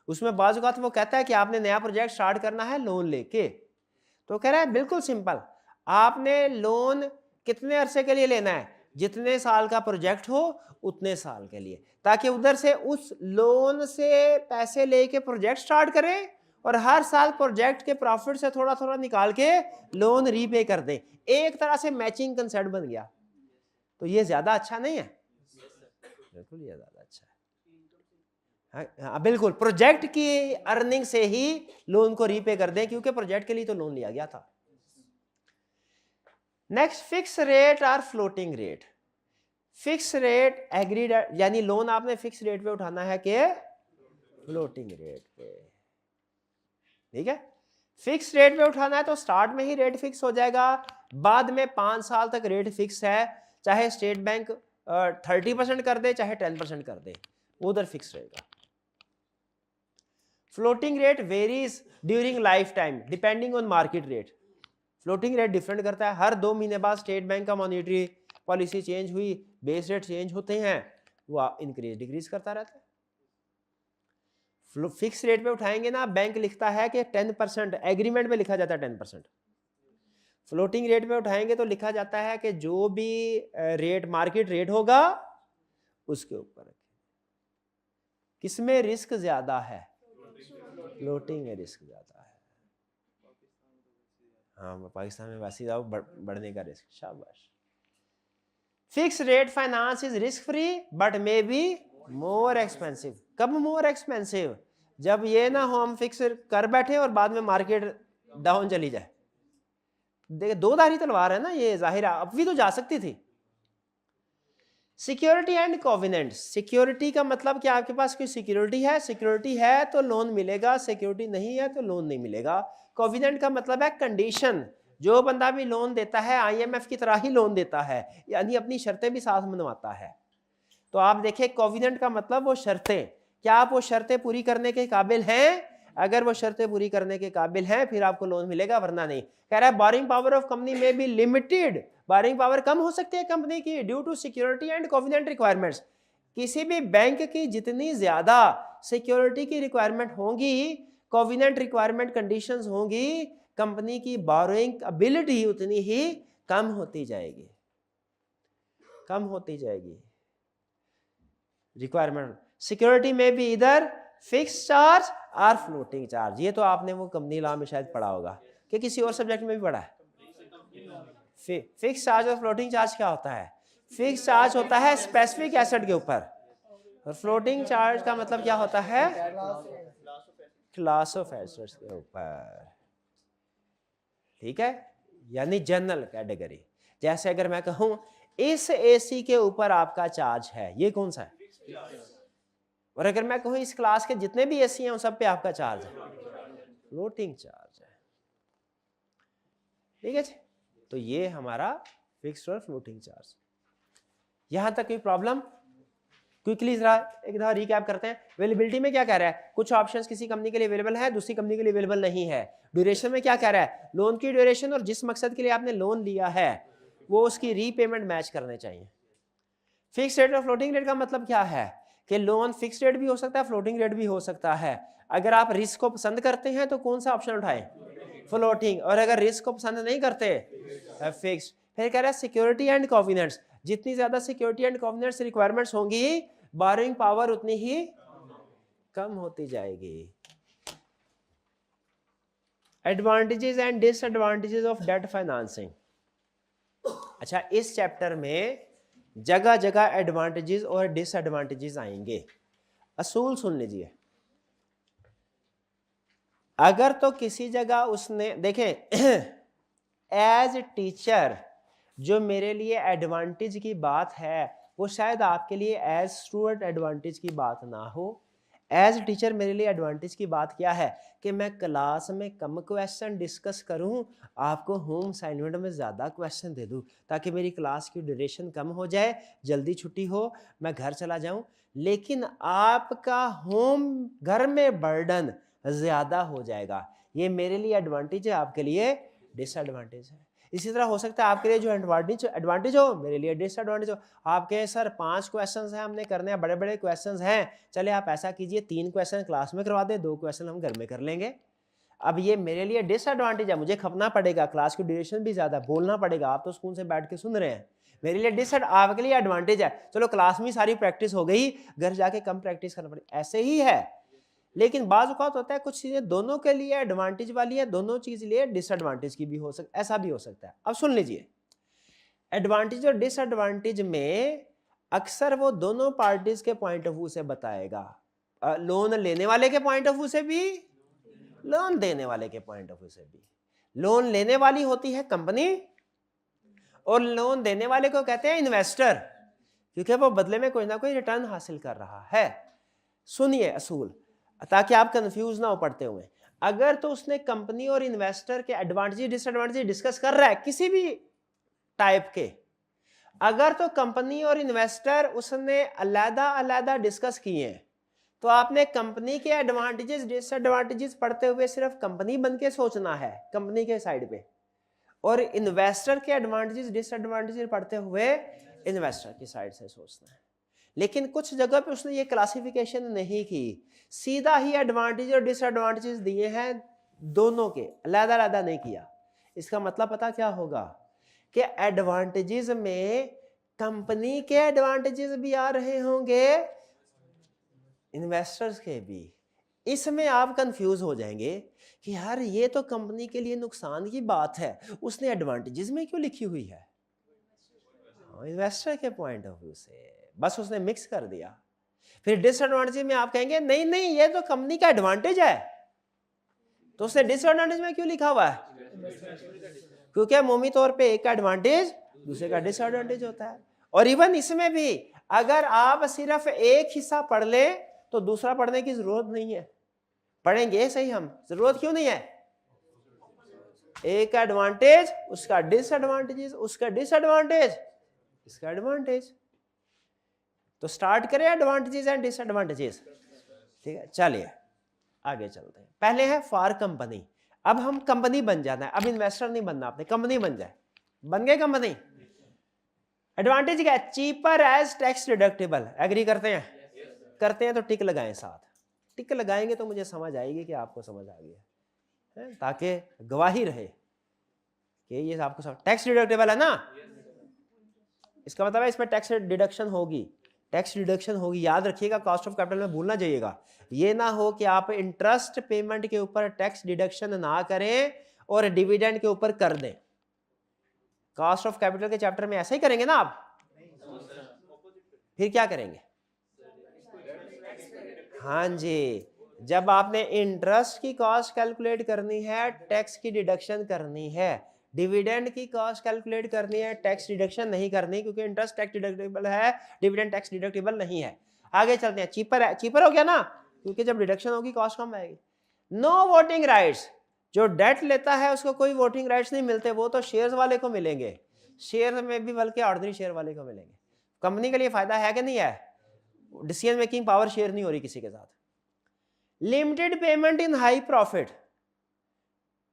उसमें बाज़ औक़ात वो कहता है कि आपने नया प्रोजेक्ट स्टार्ट करना है लोन लेके, तो कह रहा है बिल्कुल सिंपल, आपने लोन कितने अरसे के लिए लेना है? जितने साल का प्रोजेक्ट हो उतने साल के लिए, ताकि उधर से उस लोन से पैसे लेके प्रोजेक्ट स्टार्ट करें और हर साल प्रोजेक्ट के प्रॉफिट से थोड़ा थोड़ा निकाल के लोन रीपे कर दें। एक तरह से मैचिंग कंसेप्ट बन गया। तो ये ज्यादा अच्छा नहीं है? बिल्कुल ये ज्यादा अच्छा है। हाँ बिल्कुल, प्रोजेक्ट की अर्निंग से ही लोन को रीपे कर दें, क्योंकि प्रोजेक्ट के लिए तो लोन लिया गया था। नेक्स्ट, फिक्स रेट और floating rate. Fix rate agreed, यानी लोन आपने फिक्स रेट पे उठाना है कि फ्लोटिंग रेट पे। ठीक है, फिक्स रेट पे उठाना है तो स्टार्ट में ही रेट फिक्स हो जाएगा, बाद में 5 साल तक रेट फिक्स है, चाहे स्टेट बैंक 30% कर दे चाहे 10% कर दे, उधर फिक्स रहेगा। Floating rate varies during life time depending on market rate. Floating rate different करता है, हर 2 महीने बाद स्टेट बैंक का मॉनिटरी पॉलिसी चेंज हुई, बेस रेट चेंज होते हैं, वो इंक्रीज डिक्रीज करता रहता है। फिक्स रेट पे उठाएंगे ना, बैंक लिखता है कि 10%, एग्रीमेंट में लिखा जाता है 10%। फ्लोटिंग रेट पे उठाएंगे तो लिखा जाता है कि जो भी रेट मार्केट रेट होगा उसके ऊपर। किसमें रिस्क ज्यादा है? फ्लोटिंग में रिस्क ज्यादा है। हाँ, पाकिस्तान में वैसे जाओ बढ़ने का रिस्क। शाबाश। Fix rate finance is risk free but may be more expensive. कब मोर एक्सपेंसिव? जब ये ना हो हम फिक्स कर बैठे और बाद में मार्केट डाउन चली जाए। देखिए, दो धारी तलवार है ना ये, जाहिर है, अब भी तो जा सकती थी। Security and covenant. सिक्योरिटी का मतलब कि आपके पास कोई सिक्योरिटी है, सिक्योरिटी है तो लोन मिलेगा, सिक्योरिटी नहीं है तो लोन नहीं मिलेगा। कोवेनेंट का मतलब है कंडीशन, जो बंदा भी लोन देता है IMF की तरह ही लोन देता है, यानी अपनी शर्तें भी साथ मनवाता है। तो आप देखें, कोवेनेंट का मतलब वो शर्तें, क्या आप वो शर्तें पूरी करने के काबिल हैं? अगर वो शर्तें पूरी करने के काबिल हैं फिर आपको लोन मिलेगा, वरना नहीं। कह रहा है बोरिंग पावर ऑफ कंपनी में भी लिमिटेड, बोरिंग पावर कम हो सकती है कंपनी की due to security and covenant requirements. किसी भी बैंक की जितनी ज्यादा सिक्योरिटी की रिक्वायरमेंट होंगी, कोवेनेंट रिक्वायरमेंट कंडीशंस होंगी, कंपनी की बोरोइंग एबिलिटी उतनी ही कम होती जाएगी, कम होती जाएगी रिक्वायरमेंट। सिक्योरिटी में भी इधर फिक्स चार्ज और फ्लोटिंग चार्ज। ये तो आपने वो कंपनी लॉ में शायद पढ़ा होगा, कि किसी और सब्जेक्ट में भी पढ़ा है। फिक्स चार्ज और फ्लोटिंग चार्ज क्या होता है? फिक्स चार्ज होता है स्पेसिफिक एसेट के ऊपर, और फ्लोटिंग चार्ज का मतलब क्या होता है? क्लास ऑफ एसेट्स के ऊपर। ठीक है, यानी जनरल कैटेगरी। जैसे अगर मैं कहूं इस AC के ऊपर आपका चार्ज है, ये कौन सा है? और अगर मैं कहूं इस क्लास के जितने भी AC हैं उन सब पे आपका चार्ज है, फ्लोटिंग चार्ज है। ठीक है जी, तो ये हमारा फिक्स्ड और फ्लोटिंग चार्ज। यहां तक कोई प्रॉब्लम? क्विकली जरा एक दफा रिकैप करते हैं। अवेलेबिलिटी में क्या कह रहा है? कुछ ऑप्शंस किसी कंपनी के लिए अवेलेबल है, दूसरी कंपनी के लिए अवेलेबल नहीं है। ड्यूरेशन में क्या कह रहा है? लोन की ड्यूरेशन और जिस मकसद के लिए आपने लोन लिया है वो उसकी रीपेमेंट मैच करने चाहिए। फिक्स रेट और फ्लोटिंग रेट का मतलब क्या है? कि लोन फिक्स रेट भी हो सकता है, फ्लोटिंग रेट भी हो सकता है। अगर आप रिस्क को पसंद करते हैं तो कौन सा ऑप्शन उठाएं? फ्लोटिंग। और अगर रिस्क को पसंद नहीं करते, फिक्स। फिर कह रहा है सिक्योरिटी एंड कोवेनेंट्स। जितनी ज्यादा सिक्योरिटी एंड कोवेनेंट्स रिक्वायरमेंट्स होंगी, बोरोइंग पावर उतनी ही कम होती जाएगी। Advantages and disadvantages of debt financing. अच्छा, इस चैप्टर में जगह जगह एडवांटेजेस और डिसएडवांटेजेस आएंगे। असूल सुन लीजिए। अगर तो किसी जगह उसने देखें एज टीचर जो मेरे लिए एडवांटेज की बात है वो शायद आपके लिए एज स्टूडेंट एडवांटेज की बात ना हो। एज टीचर मेरे लिए एडवांटेज की बात क्या है कि मैं क्लास में कम क्वेश्चन डिस्कस करूं, आपको होम असाइनमेंट में ज़्यादा क्वेश्चन दे दूं ताकि मेरी क्लास की ड्यूरेशन कम हो जाए, जल्दी छुट्टी हो, मैं घर चला जाऊं। लेकिन आपका होम घर में बर्डन ज़्यादा हो जाएगा। ये मेरे लिए एडवांटेज है, आपके लिए डिसएडवांटेज है। इसी तरह हो सकता है आपके लिए जो एडवांटेज हो मेरे लिए डिसएडवांटेज हो। आपके सर 5 क्वेश्चंस हैं हमने करने हैं, बड़े बड़े क्वेश्चंस हैं, चले आप ऐसा कीजिए 3 क्वेश्चन क्लास में करवा दें, 2 क्वेश्चन हम घर में कर लेंगे। अब ये मेरे लिए डिसएडवांटेज है, मुझे खपना पड़ेगा, क्लास की ड्यूरेशन भी ज़्यादा, बोलना पड़ेगा, आप तो स्कूल से बैठ के सुन रहे हैं। मेरे लिए आपके लिए एडवांटेज है, चलो क्लास में सारी प्रैक्टिस हो गई, घर जाके कम प्रैक्टिस करना पड़ेगा, ऐसे ही है। लेकिन बाज़ औक़ात होता है कुछ चीज़ें दोनों के लिए एडवांटेज वाली है, दोनों चीज़ लिए डिसएडवांटेज की भी हो सकता, ऐसा भी हो सकता है। अब सुन लीजिए, एडवांटेज और डिसएडवांटेज में अक्सर वो दोनों पार्टीज के पॉइंट ऑफ व्यू से बताएगा। लोन लेने वाले के पॉइंट ऑफ व्यू से भी, लोन देने वाले के पॉइंट ऑफ व्यू से भी। लोन लेने वाली होती है कंपनी और लोन देने वाले को कहते हैं इन्वेस्टर, क्योंकि वो बदले में कोई ना कोई रिटर्न हासिल कर रहा है। सुनिए असूल, ताकि आप कंफ्यूज ना हो पढ़ते हुए। अगर तो उसने कंपनी और इन्वेस्टर के एडवांटेज डिसएडवांटेज डिस्कस कर रहा है किसी भी टाइप के, अगर तो कंपनी और इन्वेस्टर उसने अलग-अलग डिस्कस किए हैं तो आपने कंपनी के एडवांटेजेस डिसएडवांटेजेस पढ़ते हुए सिर्फ कंपनी बन के सोचना है कंपनी के साइड पे, और इन्वेस्टर के एडवांटेजेस डिसएडवांटेजेस पढ़ते हुए इन्वेस्टर की साइड से सोचना है। लेकिन कुछ जगह पे उसने ये क्लासिफिकेशन नहीं की, सीधा ही एडवांटेज और डिसएडवांटेजेस दिए हैं, दोनों के अलग-अलग नहीं किया। इसका मतलब पता क्या होगा कि एडवांटेजेस में कंपनी के एडवांटेजेस भी आ रहे होंगे, इन्वेस्टर्स के भी। इसमें आप कंफ्यूज हो जाएंगे कि यार ये तो कंपनी के लिए नुकसान की बात है, उसने एडवांटेजेस में क्यों लिखी हुई है? इन्वेस्टर के पॉइंट ऑफ व्यू से बस उसने मिक्स कर दिया। फिर डिसएडवांटेज में आप कहेंगे नहीं नहीं ये तो कंपनी का एडवांटेज है, तो उसने डिसएडवांटेज में क्यों लिखा हुआ है? क्योंकि अमूमी तौर पे एक का एडवांटेज दूसरे का डिसएडवांटेज होता है। और इवन इसमें भी अगर आप सिर्फ एक हिस्सा पढ़ ले तो दूसरा पढ़ने की जरूरत नहीं है। पढ़ेंगे सही हम, जरूरत क्यों नहीं है? एक का एडवांटेज उसका डिसएडवांटेज, उसका डिसएडवांटेज इसका एडवांटेज। तो स्टार्ट करें एडवांटेजेस एंड डिसएडवांटेजेस। ठीक है, चलिए आगे चलते हैं। पहले है फॉर कंपनी। अब हम कंपनी बन जाना है, अब इन्वेस्टर नहीं बनना, आपने कंपनी बन जाए। बन गए कंपनी। एडवांटेज क्या है? Cheaper as tax deductible. Agree करते हैं? करते हैं तो टिक लगाएं साथ। टिक लगाएंगे तो मुझे समझ आएगी कि आपको समझ आ गया है, ताकि गवाही रहे कि ये आपको समझ। टैक्स डिडक्टेबल है ना, इसका मतलब है इसमें टैक्स डिडक्शन होगी, टैक्स डिडक्शन होगी। याद रखिएगा, कॉस्ट ऑफ कैपिटल में भूलना जाइएगा। ये ना हो कि आप इंटरेस्ट पेमेंट के ऊपर टैक्स डिडक्शन ना करें और डिविडेंड के ऊपर कर दें। कॉस्ट ऑफ कैपिटल के चैप्टर में ऐसा ही करेंगे ना आप? फिर क्या करेंगे? हाँ जी, जब आपने इंटरेस्ट की कॉस्ट कैलकुलेट करनी है, टैक्स की डिडक्शन करनी है। डिविडेंड की कॉस्ट कैलकुलेट करनी है, टैक्स डिडक्शन नहीं करनी, क्योंकि इंटरेस्ट टैक्स डिडक्टेबल है, डिविडेंड टैक्स डिडक्टेबल नहीं है। आगे चलते हैं। चीपर है, चीपर हो गया ना, क्योंकि जब डिडक्शन होगी कॉस्ट कम आएगी। No voting rights. जो डेट लेता है उसको कोई वोटिंग राइट्स नहीं मिलते, वो तो शेयर्स वाले को मिलेंगे, शेयर में भी बल्कि ऑर्डिनरी शेयर वाले को मिलेंगे। कंपनी के लिए फायदा है कि नहीं है? डिसीजन मेकिंग पावर शेयर नहीं हो रही किसी के साथ। Limited payment in high profit.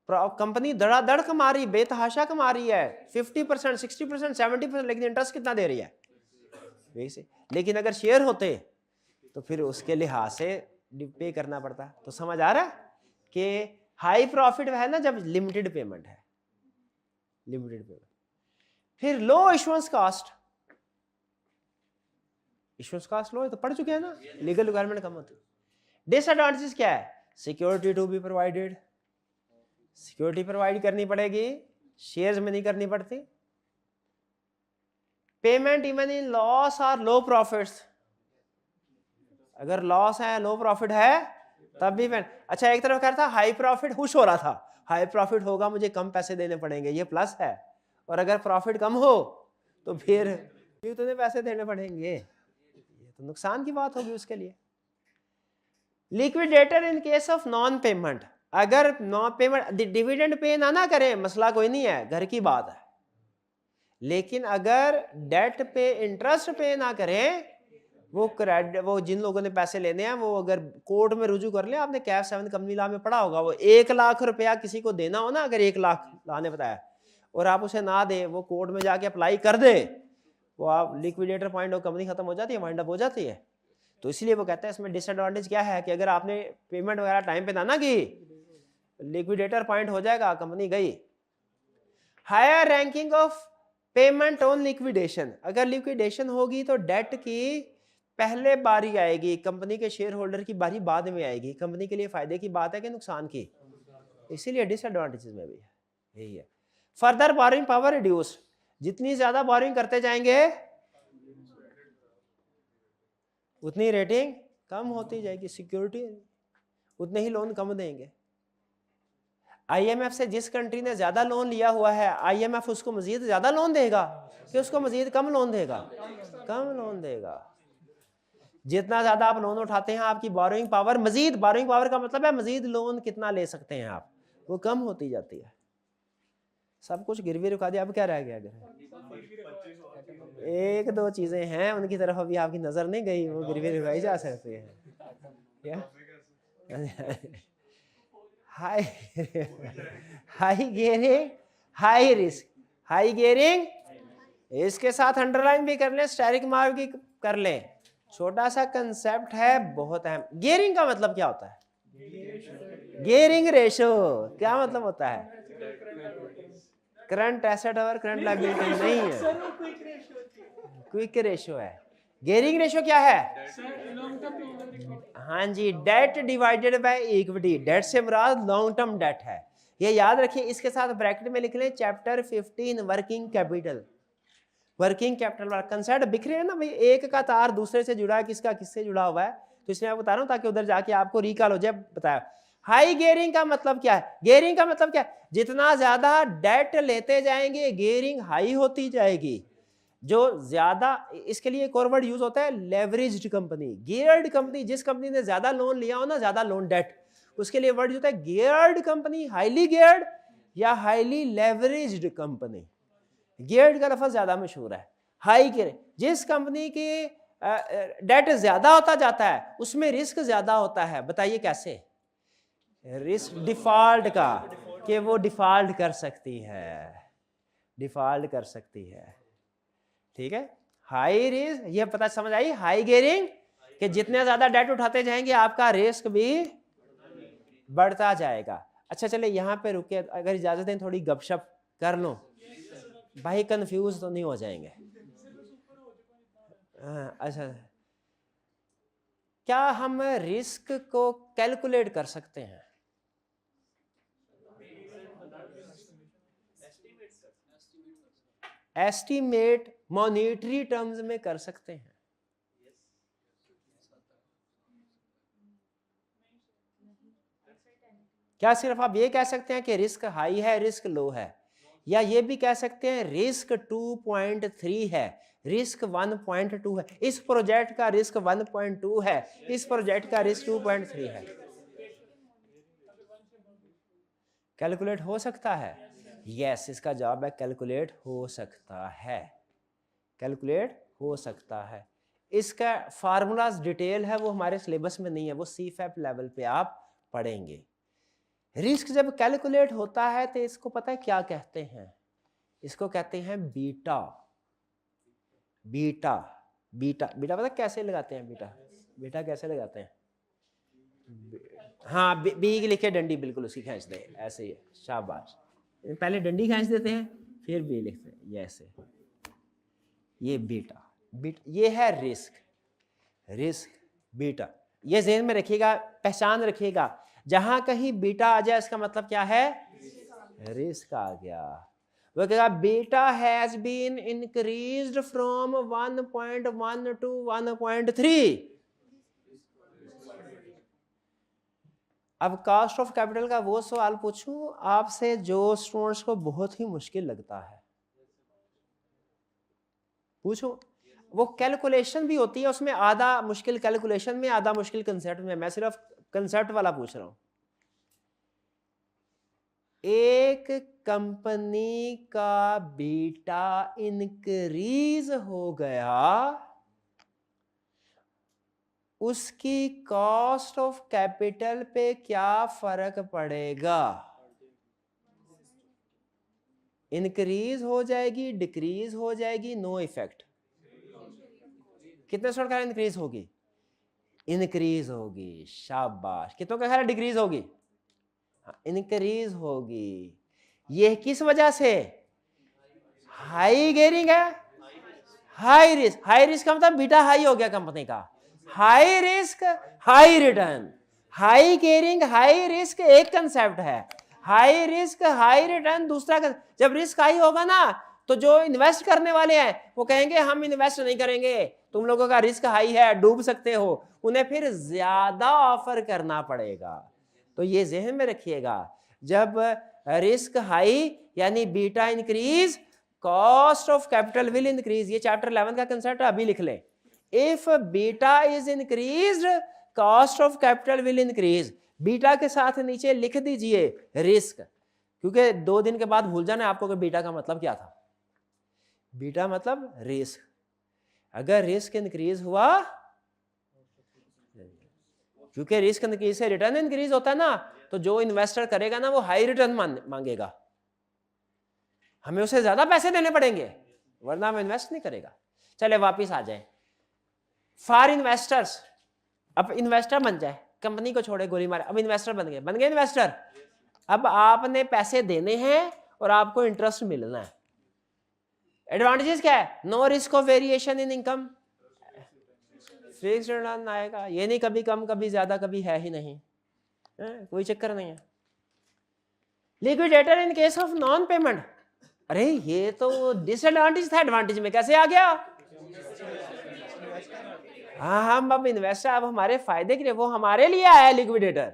Company धड़ाधड़ कमा रही, बेतहाशा कमा रही है, 50%, 60%, 70%, लेकिन इंटरेस्ट कितना दे रही है? वैसे। लेकिन अगर शेयर होते तो फिर उसके लिहाज से पे करना पड़ता। तो समझ आ रहा है कि हाई प्रॉफिट है ना जब लिमिटेड पेमेंट है, लिमिटेड पेमेंट। फिर low issuance cost. Issuance cost low है तो पढ़ चुके हैं ना, लीगल रिक्वायरमेंट कम होती। डिसएडवांटेज क्या है? Security to be provided, security provide करनी पड़ेगी, शेयर्स में नहीं करनी पड़ती। पेमेंट इवन इन लॉस और लो प्रॉफिट्स, अगर लॉस है, लो प्रॉफिट है, तब भी मैं अच्छा एक तरफ कह रहा था हाई प्रॉफिट, खुश हो रहा था, हाई प्रॉफिट होगा मुझे कम पैसे देने पड़ेंगे, ये प्लस है। और अगर प्रॉफिट कम हो तो फिर उतने पैसे देने पड़ेंगे, ये तो नुकसान की बात होगी उसके लिए। Liquidator in case of non payment, अगर नॉन पेमेंट डिविडेंड पे ना करे मसला कोई नहीं है, घर की बात है, लेकिन अगर डेट पे इंटरेस्ट पे ना करें, वो क्रेडिट, वो जिन लोगों ने पैसे लेने हैं वो अगर कोर्ट में रुजू कर ले, आपने कैफ 7 कंपनी लॉ में पढ़ा होगा, वो 1 लाख रुपया किसी को देना हो ना, अगर 1 लाख लाने बताया और आप उसे ना दे, वो कोर्ट में जाके अप्लाई कर दे, वो आप लिक्विडेटर पॉइंट और कंपनी खत्म हो जाती है, वाइंड अप हो जाती है। तो इसलिए वो कहते हैं इसमें डिसएडवांटेज क्या है कि अगर आपने पेमेंट वगैरह टाइम पे ना की, लिक्विडेटर पॉइंट हो जाएगा, कंपनी गई। Higher ranking of payment on liquidation, अगर लिक्विडेशन होगी तो डेट की पहले बारी आएगी, कंपनी के शेयर होल्डर की बारी बाद में आएगी। कंपनी के लिए फायदे की बात है कि नुकसान की? इसीलिए डिसएडवांटेजेस में भी है, यही है। फर्दर बोरिंग पावर रिड्यूस, जितनी ज्यादा बोरिंग करते जाएंगे उतनी रेटिंग कम होती जाएगी, सिक्योरिटी उतने ही लोन कम देंगे। आईएमएफ से जिस कंट्री ने ज्यादा लोन लिया हुआ है, आईएमएफ उसको मजीद ज्यादा लोन देगा कि उसको मजीद कम लोन देगा? कम लोन देगा। जितना ज्यादा आप लोन उठाते हैं, आपकी बोरोइंग पावर, मजीद बोरोइंग पावर का मतलब है मजीद लोन कितना ले सकते हैं आप, वो कम होती जाती है। सब कुछ गिरवी रखा दिया, अब क्या रह गया? एक दो चीजें हैं उनकी तरफ अभी आपकी नजर नहीं गई, वो गिरवी रखाई जा सकती है। क्या? High high gearing, high risk, high gearing, इसके साथ अंडरलाइन भी कर लें, स्टेरिक मार्क भी कर लें, छोटा सा कंसेप्ट है, बहुत अहम। गियरिंग का मतलब क्या होता है? गियरिंग रेशो क्या मतलब होता है? करंट एसेट और करंट लायबिलिटी नहीं है, क्विक रेशो है। गियरिंग रेशो क्या है? हाँ जी, debt divided by equity, debt से मुराद लॉन्ग टर्म डेट है, ये याद रखिए। इसके साथ ब्रैकेट में लिख लें chapter 15 working capital. Working capital वाला कंसेप्ट बिखरे है ना भाई, एक का तार दूसरे से जुड़ा है, किसका किससे जुड़ा हुआ है, तो इसलिए मैं बता रहा हूं ताकि उधर जाके आपको रिकॉल हो जाए। बताया हाई गियरिंग का मतलब क्या है? गियरिंग का मतलब क्या है? जितना ज्यादा डेट लेते जाएंगे गियरिंग हाई होती जाएगी। जो ज्यादा, इसके लिए एक और वर्ड यूज होता है लेवरेज्ड कंपनी, गियर्ड कंपनी। जिस कंपनी ने ज्यादा लोन लिया हो ना, ज्यादा लोन डेट, उसके लिए वर्ड होता है गियर्ड कंपनी, हाईली गियर्ड या हाईली लेवरेज्ड कंपनी। गियर्ड का लफ्ज ज्यादा मशहूर है। हाई गियर, जिस कंपनी की डेट ज्यादा होता जाता है उसमें रिस्क ज्यादा होता है। बताइए कैसे? रिस्क डिफॉल्ट का, कि वो डिफॉल्ट कर सकती है, डिफॉल्ट कर सकती है, ठीक है। हाई रिस्क, ये पता समझ आई? हाई गियरिंग कि जितने ज्यादा डेट उठाते जाएंगे आपका रिस्क भी बढ़ता जाएगा। अच्छा चले यहाँ पे रुके, अगर इजाजत दें थोड़ी गपशप कर लो भाई, कंफ्यूज तो नहीं हो जाएंगे। अच्छा, क्या हम रिस्क को कैलकुलेट कर सकते हैं? एस्टीमेट मॉनेटरी टर्म्स में कर सकते हैं। क्या सिर्फ आप ये कह सकते हैं कि रिस्क हाई है, रिस्क लो है, या ये भी कह सकते हैं रिस्क 2.3 है, रिस्क 1.2 है, इस प्रोजेक्ट का रिस्क 1.2 है, इस प्रोजेक्ट का रिस्क 2.3 है? कैलकुलेट हो सकता है? यस, इसका जवाब है कैलकुलेट हो सकता है, कैलकुलेट हो सकता है। इसका फार्मूलाज डिटेल है, वो हमारे सिलेबस में नहीं है, वो सीफैप लेवल पे आप पढ़ेंगे। रिस्क जब कैलकुलेट होता है तो इसको पता है क्या कहते हैं? इसको कहते हैं बीटा। बीटा बीटा बीटा पता कैसे लगाते हैं? बीटा बीटा कैसे लगाते हैं? हाँ, बी की लिखे डंडी बिल्कुल उसकी खींच दे, ऐसे ही है, शाबाश। पहले डंडी खींच देते हैं फिर बी लिखते हैं, ये ऐसे, ये बीटा। बीटा ये है रिस्क, रिस्क बीटा। ये ज़हन में रखिएगा, पहचान रखिएगा, जहां कहीं बीटा आ जाए इसका मतलब क्या है, रिस्क आ गया। वो कहेगा beta has been increased from 1.1 to 1.3। अब कॉस्ट ऑफ कैपिटल का वो सवाल पूछूं आपसे जो स्टूडेंट्स को बहुत ही मुश्किल लगता है, पूछो। वो कैलकुलेशन भी होती है उसमें, आधा मुश्किल कैलकुलेशन में, आधा मुश्किल कंसेप्ट में। मैं सिर्फ कंसेप्ट वाला पूछ रहा हूं। एक कंपनी का बीटा इंक्रीज हो गया, उसकी कॉस्ट ऑफ कैपिटल पे क्या फर्क पड़ेगा? इंक्रीज हो जाएगी, डिक्रीज हो जाएगी, नो इफेक्ट। कितने स्टूडेंट का इंक्रीज होगी? इंक्रीज होगी, शाबाश। कितनों का ख्याल डिक्रीज होगी? इंक्रीज होगी। ये किस वजह से? हाई गेयरिंग है, हाई रिस्क। हाई रिस्क का मतलब बीटा हाई हो गया कंपनी का, high risk high return. High gearing high risk एक कंसेप्ट है, हाई रिस्क हाई रिटर्न दूसरा। जब रिस्क हाई होगा ना तो जो इन्वेस्ट करने वाले हैं वो कहेंगे हम इन्वेस्ट नहीं करेंगे, तुम लोगों का रिस्क हाई है, डूब सकते हो, उन्हें फिर ज्यादा ऑफर करना पड़ेगा। तो ये जहन में रखिएगा, जब रिस्क हाई यानी beta increase, cost of capital will increase. ये चैप्टर 11 का कंसेप्ट अभी लिख लें। If beta is increased, cost of capital will increase. Beta के साथ नीचे लिख दीजिए रिस्क, क्योंकि 2 दिन के बाद भूल जाना आपको कि बीटा का मतलब क्या था। बीटा मतलब रिस्क। अगर रिस्क इंक्रीज हुआ, क्योंकि रिस्क इंक्रीज से रिटर्न इंक्रीज होता है ना, तो जो इन्वेस्टर करेगा ना वो हाई रिटर्न मांगेगा, हमें उसे ज्यादा पैसे देने पड़ेंगे, वरना वो इन्वेस्ट नहीं करेगा। चले वापिस आ जाए। फॉर इन्वेस्टर्स, अब इन्वेस्टर बन जाए, कंपनी को छोड़े गोली मारे, अब इन्वेस्टर बन गए इन्वेस्टर। अब आपने पैसे देने हैं और आपको इंटरेस्ट मिलना है। एडवांटेजेस क्या है? No risk of variation in income, fixed return आएगा, ये नहीं कभी कम कभी ज्यादा, कभी है ही नहीं, कोई चक्कर नहीं है। Liquidator in case of non payment, अरे ये तो डिसएडवांटेज था, एडवांटेज में कैसे आ गया? हाँ, हम अब इन्वेस्टर, अब हमारे फायदे के लिए, वो हमारे लिए आया है लिक्विडेटर,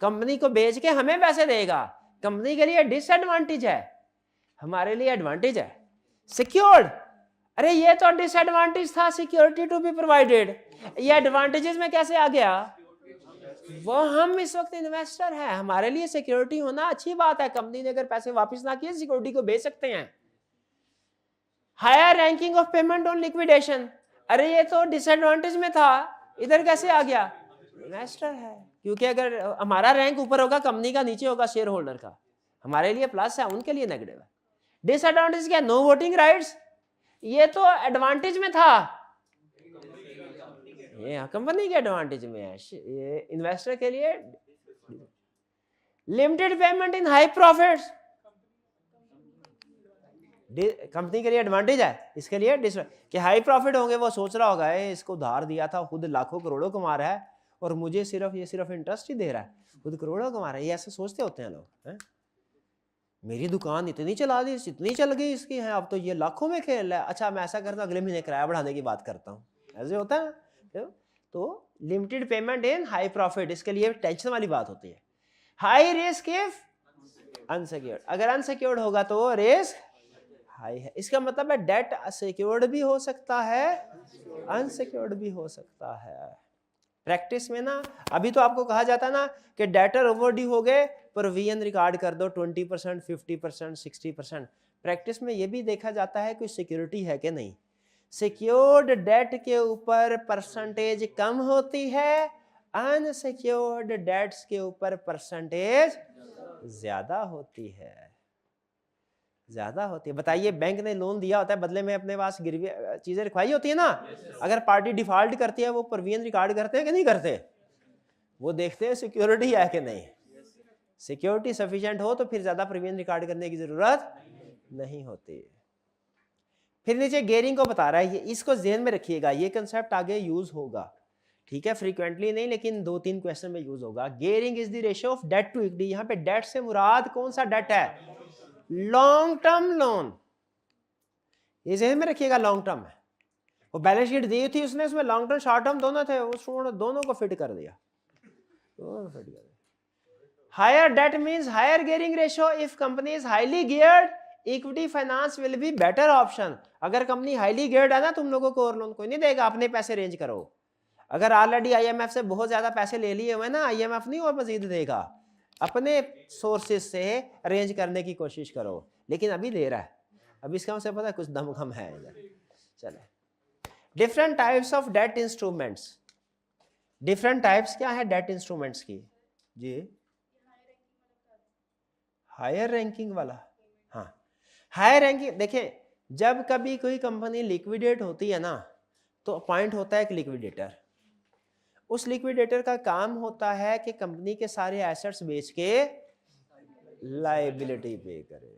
कंपनी को बेच के हमें पैसे देगा। कंपनी के लिए डिसएडवांटेज है, हमारे लिए एडवांटेज है। सिक्योर्ड, अरे ये तो डिसएडवांटेज था, सिक्योरिटी टू बी प्रोवाइडेड, ये एडवांटेजेस में कैसे आ गया? वो हम इस वक्त इन्वेस्टर हैं, हमारे लिए सिक्योरिटी होना अच्छी बात है। कंपनी ने अगर पैसे वापस ना किए, सिक्योरिटी को बेच सकते हैं। Higher ranking of payment on liquidation, अरे ये तो डिसएडवांटेज में था, इधर कैसे आ गया? इन्वेस्टर है, क्योंकि अगर हमारा रैंक ऊपर होगा, कंपनी का नीचे होगा, शेयर होल्डर का, हमारे लिए प्लस है, उनके लिए नेगेटिव है। डिसएडवांटेज क्या? नो वोटिंग राइट्स, ये तो एडवांटेज में था, ये कंपनी के एडवांटेज में है, ये इन्वेस्टर के लिए। Limited payment in high profits, company के लिए एडवांटेज है, इसके लिए कि हाई प्रॉफिट होंगे। वो सोच रहा होगा इसको उधार दिया था, खुद लाखों करोड़ों कमा रहा है और मुझे सिर्फ इंटरेस्ट ही दे रहा है, खुद करोड़ों कमा रहा है। ये ऐसे सोचते होते हैं लोग, मेरी दुकान इतनी चला दी, इतनी चल गई इसकी है, अब तो ये लाखों में खेल रहा है। अच्छा मैं ऐसा करता हूँ, अगले महीने किराया बढ़ाने की बात करता हूँ, ऐसे होता है। तो limited payment in high profit, इसके लिए टेंशन वाली बात होती है। हाई रिस्क इफ अनसिक्योर्ड, अगर अनसिक्योर्ड होगा तो रिस्क हाई है। इसका मतलब है डेट सिक्योर्ड भी हो सकता है, अनसिक्योर्ड भी हो सकता है। प्रैक्टिस में ना अभी तो आपको कहा जाता है ना कि डेटर ओवरड्यू हो गए, प्रोविजन रिकॉर्ड कर दो 20%, 50%, 60%। प्रैक्टिस में ये भी देखा जाता है कि सिक्योरिटी है कि नहीं। सिक्योर्ड डेट के ऊपर परसेंटेज कम होती है, अनसिक्योर्ड डेट्स के ऊपर परसेंटेज ज्यादा होती है, ज्यादा होती है। बताइए, बैंक ने लोन दिया होता है, बदले में अपने पास गिरवी चीजें रखवाई होती है ना। अगर पार्टी डिफॉल्ट करती है, वो प्रोविजन रिकॉर्ड करते हैं कि नहीं करते? वो देखते हैं सिक्योरिटी है कि नहीं। सिक्योरिटी सफिशिएंट हो तो फिर ज्यादा प्रोविजन रिकॉर्ड करने की जरूरत नहीं होती। फिर नीचे गेयरिंग को बता रहा है, ये इसको ध्यान में रखिएगा, ये कंसेप्ट आगे यूज होगा। ठीक है, फ्रीक्वेंटली नहीं लेकिन 2-3 क्वेश्चन में यूज होगा। Gearing is the ratio of debt to equity. यहाँ पे डेट से मुराद कौन सा डेट है? Long term loan. ये ज़हन में रखिएगा, लॉन्ग टर्म है। वो बैलेंस शीट दी थी उसने, उसमें लॉन्ग टर्म शॉर्ट टर्म दोनों थे, उसने दोनों को फिट कर दिया, दोनों फिट कर दिया। Higher debt means higher gearing ratio. If company is highly geared, equity finance will be better option. अगर कंपनी हाईली गियर्ड है ना, तुम लोगों को और लोन कोई नहीं देगा, अपने पैसे अरेंज करो। अगर ऑलरेडी आईएमएफ से बहुत ज्यादा पैसे ले लिए हुए ना, आईएमएफ नहीं और मजीद देगा, अपने सोर्सेज से अरेंज करने की कोशिश करो। लेकिन अभी दे रहा है, अभी इसका मुझे पता है कुछ दम कम है इधर। चले, different types of debt instruments. Different types क्या है डेट इंस्ट्रूमेंट्स की? जी, हायर रैंकिंग वाला। हाँ, हायर रैंकिंग देखें, जब कभी कोई कंपनी लिक्विडेट होती है ना, तो अपॉइंट होता है एक लिक्विडेटर। उस लिक्विडेटर का काम होता है कि कंपनी के सारे एसेट्स बेच के लायबिलिटी पे करे।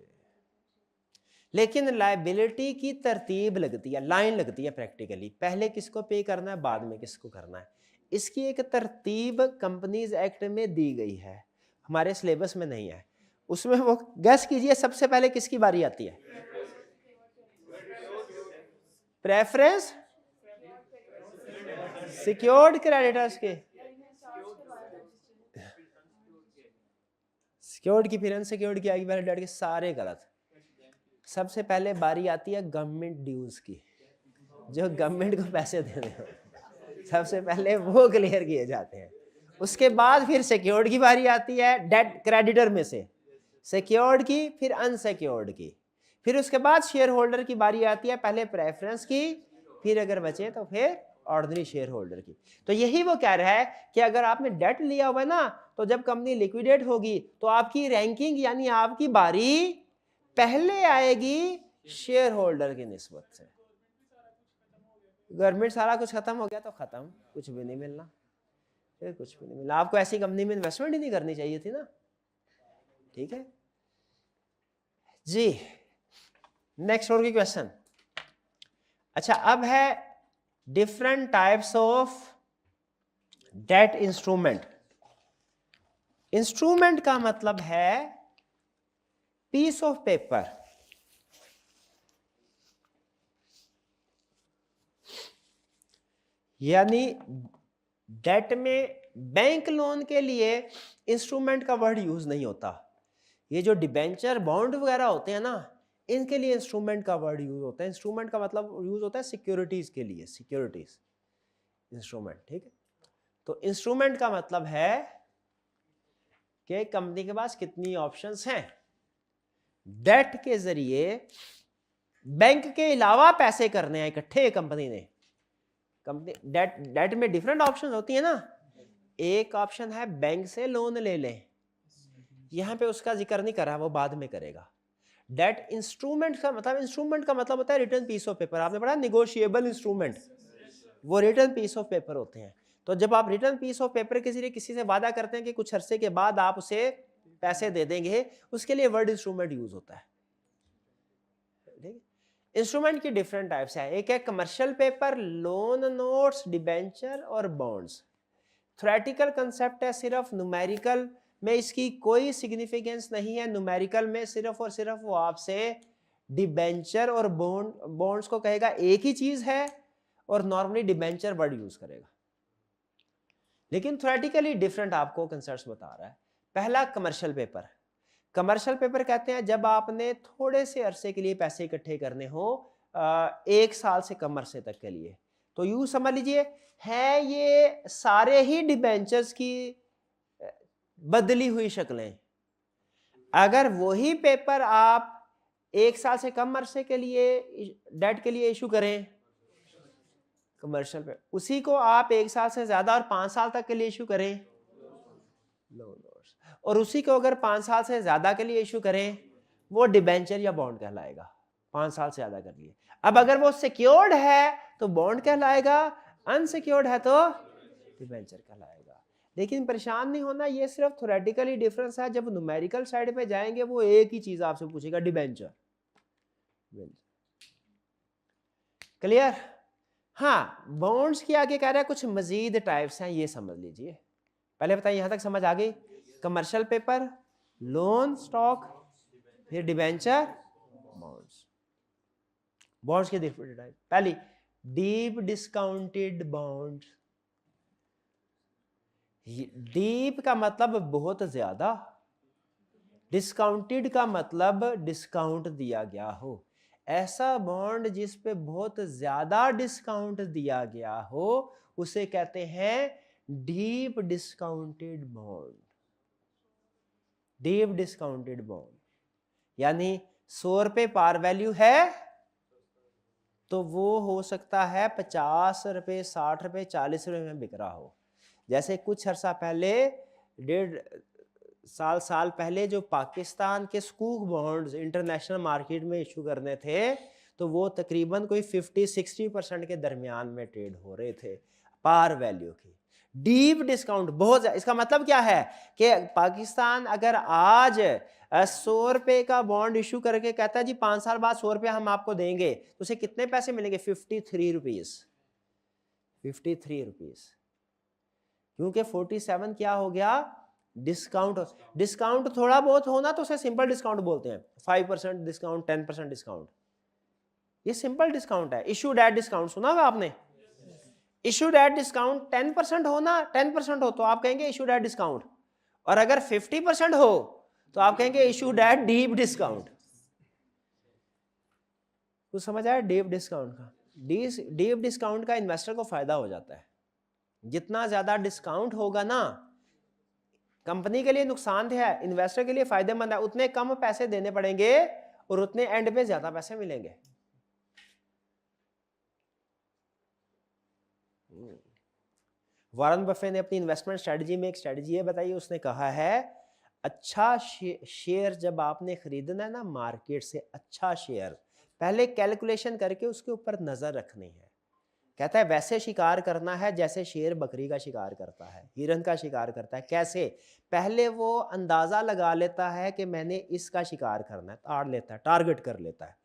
लेकिन लायबिलिटी की तरतीब लगती है, लाइन लगती है प्रैक्टिकली, पहले किसको पे करना है, बाद में किसको करना है। इसकी एक तरतीब कंपनीज एक्ट में दी गई है, हमारे सिलेबस में नहीं है। उसमें वो गैस कीजिए सबसे पहले किसकी बारी आती है? प्रेफरेंस सिक्योर्ड क्रेडिटर्स के। सिक्योर्ड की, फिर अनसिक्योर्ड की आएगी, पहले डेट के, सारे गलत। सबसे पहले बारी आती है गवर्नमेंट ड्यूज की, जो गवर्नमेंट को पैसे देने हैं, सबसे पहले वो क्लियर किए जाते हैं। उसके बाद फिर सिक्योर्ड की बारी आती है, डेट क्रेडिटर में से सिक्योर्ड की, फिर अनसिक्योर्ड की, फिर उसके बाद शेयर होल्डर की बारी आती है, पहले प्रेफरेंस की, फिर अगर बचे तो फिर ऑर्डिनरी शेयर होल्डर की। तो यही वो कह रहा है कि अगर आपने डेट लिया हुआ है ना, तो जब कंपनी लिक्विडेट होगी तो आपकी रैंकिंग यानी आपकी बारी पहले आएगी शेयर होल्डर की निस्बत से। गवर्नमेंट सारा कुछ खत्म हो गया तो खत्म, कुछ भी नहीं मिलना, फिर कुछ भी नहीं मिलना। आपको ऐसी कंपनी में इन्वेस्टमेंट ही नहीं करनी चाहिए थी ना, ठीक है जी। नेक्स्ट और की क्वेश्चन। अच्छा, अब है different types of debt instrument. Instrument का मतलब है पीस ऑफ पेपर, यानी डेट में बैंक लोन के लिए इंस्ट्रूमेंट का वर्ड यूज नहीं होता। ये जो डिबेंचर बॉन्ड वगैरह होते हैं ना, इनके लिए इंस्ट्रूमेंट का वर्ड यूज होता है। इंस्ट्रूमेंट का मतलब यूज होता है सिक्योरिटीज के लिए, सिक्योरिटीज इंस्ट्रूमेंट, ठीक है। तो इंस्ट्रूमेंट का मतलब है कि कंपनी के पास कितनी ऑप्शंस हैं, डेट के जरिए बैंक के अलावा पैसे करने हैं इकट्ठे कंपनी ने। कंपनी डेट में डिफरेंट ऑप्शन होती है ना। एक ऑप्शन है बैंक से लोन ले लें, यहां पे उसका जिक्र नहीं कर रहा, वो बाद में करेगा। डेट इंस्ट्रूमेंट का मतलब, इंस्ट्रूमेंट का मतलब होता है रिटर्न पीस ऑफ पेपर। आपने पढ़ा निगोशिएबल इंस्ट्रूमेंट, वो रिटर्न पीस ऑफ पेपर होते हैं। तो जब आप रिटर्न पीस ऑफ पेपर के जरिए किसी से वादा करते हैं कि कुछ अरसे के बाद आप उसे पैसे दे देंगे, उसके लिए वर्ड इंस्ट्रूमेंट यूज होता है, ठीक है। इंस्ट्रूमेंट की डिफरेंट टाइप्स है, एक है commercial paper, loan, notes, debenture और बॉन्ड्स। थ्योरेटिकल कंसेप्ट है, सिर्फ न्यूमेरिकल में इसकी कोई सिग्निफिकेंस नहीं है। न्यूमेरिकल में सिर्फ और सिर्फ वो आपसे डिबेंचर और बॉन्ड्स को कहेगा एक ही चीज है, और नॉर्मली डिबेंचर वर्ड यूज करेगा। लेकिन थ्योरेटिकली डिफरेंट आपको कंसेप्ट्स बता रहा है। पहला कमर्शियल पेपर। कमर्शियल पेपर कहते हैं जब आपने थोड़े से अरसे के लिए पैसे इकट्ठे करने हो, 1 साल से कम अरसे तक के लिए, तो यूं समझ लीजिए है ये सारे ही डिबेंचर्स की बदली हुई शक्लें। अगर वही पेपर आप 1 साल से कम अरसे के लिए डेट के लिए इशू करें कमर्शियल पेपर, उसी को आप 1 साल से ज्यादा और 5 साल तक के लिए इशू करें लोन, और उसी को अगर 5 साल से ज्यादा के लिए इशू करें वो डिबेंचर या बॉन्ड कहलाएगा। 5 साल से ज्यादा कर लिए। अब अगर वो सिक्योर्ड है तो बॉन्ड कहलाएगा, अनसिक्योर्ड है तो डिबेंचर कहलाएगा। लेकिन परेशान नहीं होना, ये सिर्फ थ्योरेटिकली डिफरेंस है। जब न्यूमेरिकल साइड पे जाएंगे वो एक ही चीज आपसे पूछेगा, डिबेंचर। क्लियर? हाँ, बॉन्ड्स के आगे कह रहा है कुछ मजीद टाइप्स हैं, ये समझ लीजिए। पहले बताइए यहां तक समझ आ गई? कमर्शियल पेपर, लोन स्टॉक, फिर डिबेंचर, बॉन्ड्स। बॉन्ड्स के डिफरेंट टाइप। पहली डीप डिस्काउंटेड बॉन्ड। डीप का मतलब बहुत ज्यादा, डिस्काउंटेड का मतलब डिस्काउंट दिया गया हो। ऐसा बॉन्ड जिस पे बहुत ज्यादा डिस्काउंट दिया गया हो उसे कहते हैं deep discounted bond. Deep discounted bond यानी 100 रुपये पार वैल्यू है तो वो हो सकता है 50 रुपये, 60 रुपये, 40 रुपये में बिक रहा हो। जैसे कुछ अर्सा पहले, 1.5 साल पहले जो पाकिस्तान के स्कूक बॉन्ड्स इंटरनेशनल मार्केट में इशू करने थे तो वो तकरीबन कोई 50-60% के दरमियान में ट्रेड हो रहे थे पार वैल्यू की। डीप डिस्काउंट बहुत, इसका मतलब क्या है कि पाकिस्तान अगर आज 100 रुपये का बॉन्ड इशू करके कहता है जी 5 साल बाद 100 रुपये हम आपको देंगे, तो उसे कितने पैसे मिलेंगे? 53 रुपीज। 53 रुपीज, क्योंकि 47 क्या हो गया? डिस्काउंट। डिस्काउंट थोड़ा बहुत होना तो उसे सिंपल डिस्काउंट बोलते हैं। 5% डिस्काउंट, 10% डिस्काउंट, ये सिंपल डिस्काउंट है। इशूड एट डिस्काउंट सुना होगा आपने? इशूड एट डिस्काउंट 10% हो ना, 10% हो तो आप कहेंगे इशूड एट डिस्काउंट, और अगर 50% हो तो आप कहेंगे इशूड एट डीप डिस्काउंट। कुछ समझ आया डीप डिस्काउंट का? डीप डिस्काउंट का इन्वेस्टर को फायदा हो जाता है। जितना ज्यादा डिस्काउंट होगा ना, कंपनी के लिए नुकसानदेह है, इन्वेस्टर के लिए फायदेमंद है। उतने कम पैसे देने पड़ेंगे और उतने एंड पे ज्यादा पैसे मिलेंगे। वॉरेन बफे ने अपनी इन्वेस्टमेंट स्ट्रेटजी में एक स्ट्रेटजी ये बताई, उसने कहा है अच्छा शेयर जब आपने खरीदना है ना मार्केट से, अच्छा शेयर पहले कैलकुलेशन करके उसके ऊपर नजर रखनी है। कहता है वैसे शिकार करना है जैसे शेर बकरी का शिकार करता है, हिरन का शिकार करता है। कैसे? पहले वो अंदाजा लगा लेता है कि मैंने इसका शिकार करना है, ताड़ लेता है, टारगेट कर लेता है।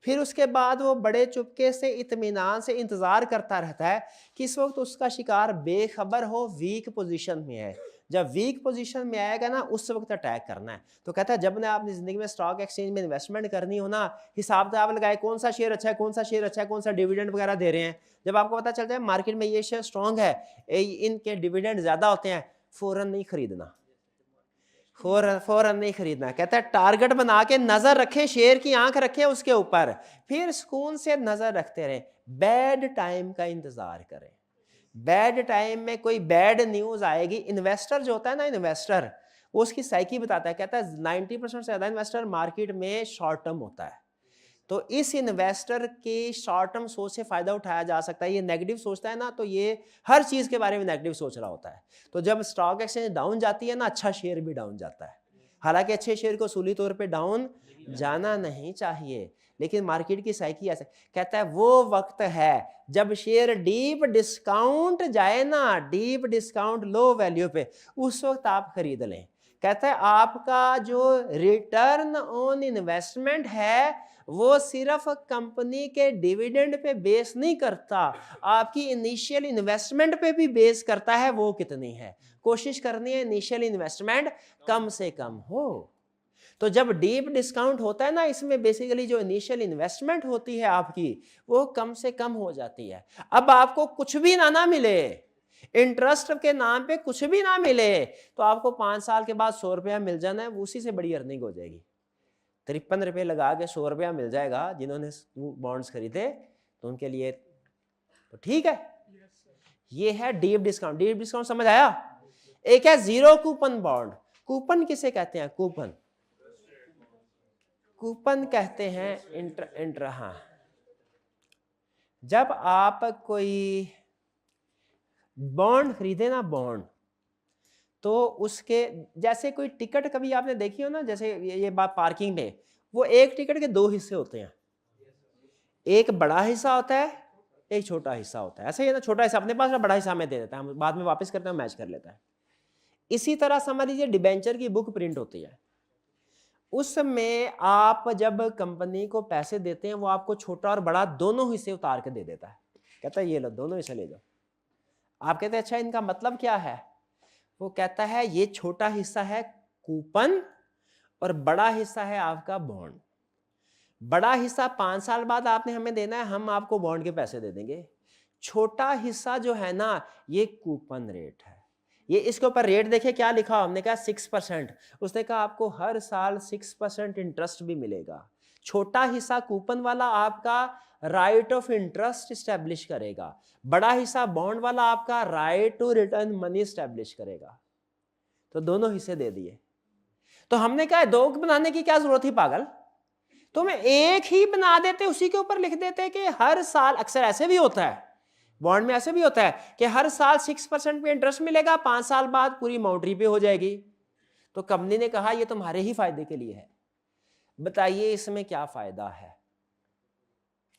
फिर उसके बाद वो बड़े चुपके से इत्मीनान से इंतजार करता रहता है कि इस वक्त उसका शिकार बेखबर हो, वीक पोजीशन में है। जब वीक पोजीशन में आएगा ना उस वक्त अटैक करना है। तो कहता है जब ने आपने जिंदगी में स्टॉक एक्सचेंज में इन्वेस्टमेंट करनी हो ना, हिसाब किताब लगाए कौन सा शेयर अच्छा है, कौन सा शेयर अच्छा है, कौन सा डिविडेंड वगैरह दे रहे हैं। जब आपको पता चल जाए मार्केट में ये शेयर स्ट्रांग है, इनके डिविडेंड ज्यादा होते हैं, फौरन नहीं खरीदना, फौरन नहीं खरीदना। कहता है टारगेट बना के नजर रखें, शेयर की आंख रखें उसके ऊपर, फिर सुकून से नजर रखते रहें। बैड टाइम का इंतजार करें। बैड टाइम में कोई बैड न्यूज आएगी, इन्वेस्टर जो होता है ना, इन्वेस्टर वो उसकी साइकी बताता है। कहता है 90% से ज्यादा इन्वेस्टर मार्केट में शॉर्ट टर्म होता है। तो इस इन्वेस्टर की शॉर्ट टर्म सोच से फायदा उठाया जा सकता है। ये नेगेटिव सोचता है ना तो ये हर चीज के बारे में नेगेटिव सोच रहा होता है। तो जब स्टॉक एक्सचेंज डाउन जाती है ना, अच्छा शेयर भी डाउन जाता है। हालांकि अच्छे शेयर को सूली तौर पे डाउन जाना नहीं चाहिए, लेकिन मार्केट की साइकी ऐसे। कहता है वो वक्त है जब शेयर डीप डिस्काउंट जाए ना, डीप डिस्काउंट लो वैल्यू पे, उस वक्त आप खरीद लें। कहता है आपका जो रिटर्न ऑन इन्वेस्टमेंट है वो सिर्फ कंपनी के डिविडेंड पे बेस नहीं करता, आपकी इनिशियल इन्वेस्टमेंट पे भी बेस करता है। वो कितनी है, कोशिश करनी है इनिशियल इन्वेस्टमेंट कम से कम हो। तो जब डीप डिस्काउंट होता है ना, इसमें बेसिकली जो इनिशियल इन्वेस्टमेंट होती है आपकी वो कम से कम हो जाती है। अब आपको कुछ भी ना मिले, इंटरेस्ट के नाम पे कुछ भी ना मिले, तो आपको 5 साल के बाद 100 रुपया मिल जाना है, उसी से बड़ी अर्निंग हो जाएगी। 53 रुपये लगा के 100 रुपया मिल जाएगा जिन्होंने बॉन्ड्स खरीदे, तो उनके लिए तो ठीक है। ये है डीप डिस्काउंट। डीप डिस्काउंट समझ आया? एक है जीरो कूपन बॉन्ड। कूपन किसे कहते हैं? कूपन, कूपन कहते हैं हाँ, जब आप कोई बॉन्ड खरीदे ना, बॉन्ड, तो उसके जैसे कोई टिकट कभी आपने देखी हो ना, जैसे ये बात पार्किंग में, वो एक टिकट के 2 हिस्से होते हैं, एक बड़ा हिस्सा होता है, एक छोटा हिस्सा होता है। ऐसे ही ना, छोटा हिस्सा अपने पास, बड़ा हिस्सा हमें दे देता है, बाद में वापस करते हैं, मैच कर लेता है। इसी तरह समझ लीजिए डिबेंचर की बुक प्रिंट होती है, उसमें आप जब कंपनी को पैसे देते हैं वो आपको छोटा और बड़ा दोनों हिस्से उतार के दे देता है। कहता है ये लो दोनों हिस्से ले जाओ। आप कहते हैं अच्छा इनका मतलब क्या है? वो कहता है ये छोटा हिस्सा है कूपन और बड़ा हिस्सा है आपका बॉन्ड। बड़ा हिस्सा 5 साल बाद आपने हमें देना है, हम आपको बॉन्ड के पैसे दे देंगे। छोटा हिस्सा जो है ना ये कूपन रेट है। ये इसके ऊपर रेट देखिए क्या लिखा, हमने कहा 6%। उसने कहा आपको हर साल 6% इंटरेस्ट भी मिलेगा। छोटा हिस्सा कूपन वाला आपका राइट ऑफ इंटरेस्ट स्टैब्लिश करेगा, बड़ा हिस्सा बॉन्ड वाला आपका right to return money establish करेगा। तो दोनों हिस्से दे दिए। तो हमने कहा दो बनाने की क्या जरूरत थी पागल, तो मैं एक ही बना देते, उसी के ऊपर लिख देते कि हर साल, अक्सर ऐसे भी होता है बॉन्ड में, ऐसे भी होता है कि हर साल 6% पे इंटरेस्ट मिलेगा, 5 साल बाद पूरी अमाउंट रीपे हो जाएगी। तो कंपनी ने कहा ये तुम्हारे ही फायदे के लिए है। बताइए इसमें क्या फायदा है,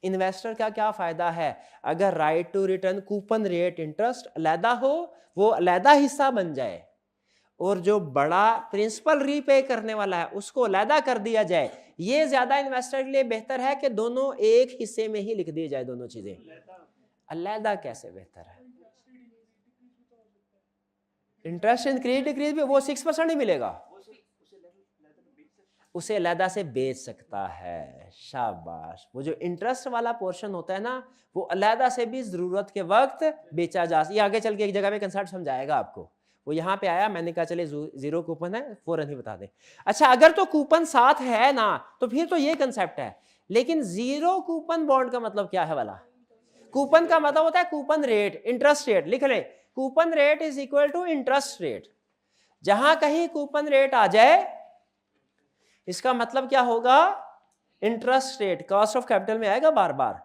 इन्वेस्टर का क्या फायदा है? अगर right to return coupon rate interest अलहदा हो, वो अलहदा हिस्सा बन जाए, और जो बड़ा प्रिंसिपल रीपे करने वाला है उसको अलहदा कर दिया जाए। ये ज्यादा इन्वेस्टर के लिए बेहतर है कि दोनों एक हिस्से में ही लिख दी जाए दोनों चीजें। अलहदा कैसे बेहतर है? इंटरेस्ट इंक्रीज डिक्रीज भी वो 6% ही मिलेगा, उसे अलहदा से बेच सकता है। शाबाश। वो जो इंटरेस्ट वाला पोर्शन होता है ना, वो अलहदा से भी जरूरत के वक्त बेचा जा सकता है। आगे चल के एक जगह में कंसेप्ट समझाएगा आपको, वो यहाँ पे आया, मैंने कहा चले जीरो कूपन है फौरन ही बता दें। अच्छा अगर तो कूपन साथ है ना तो फिर तो ये कंसेप्ट है, लेकिन जीरो कूपन बॉन्ड का मतलब क्या है वाला? कूपन का मतलब होता है कूपन रेट, इंटरेस्ट रेट। लिख ले, coupon rate is equal to interest rate. जहां कहीं कूपन रेट आ जाए इसका मतलब क्या होगा? Interest rate. Cost of capital में आएगा बार बार।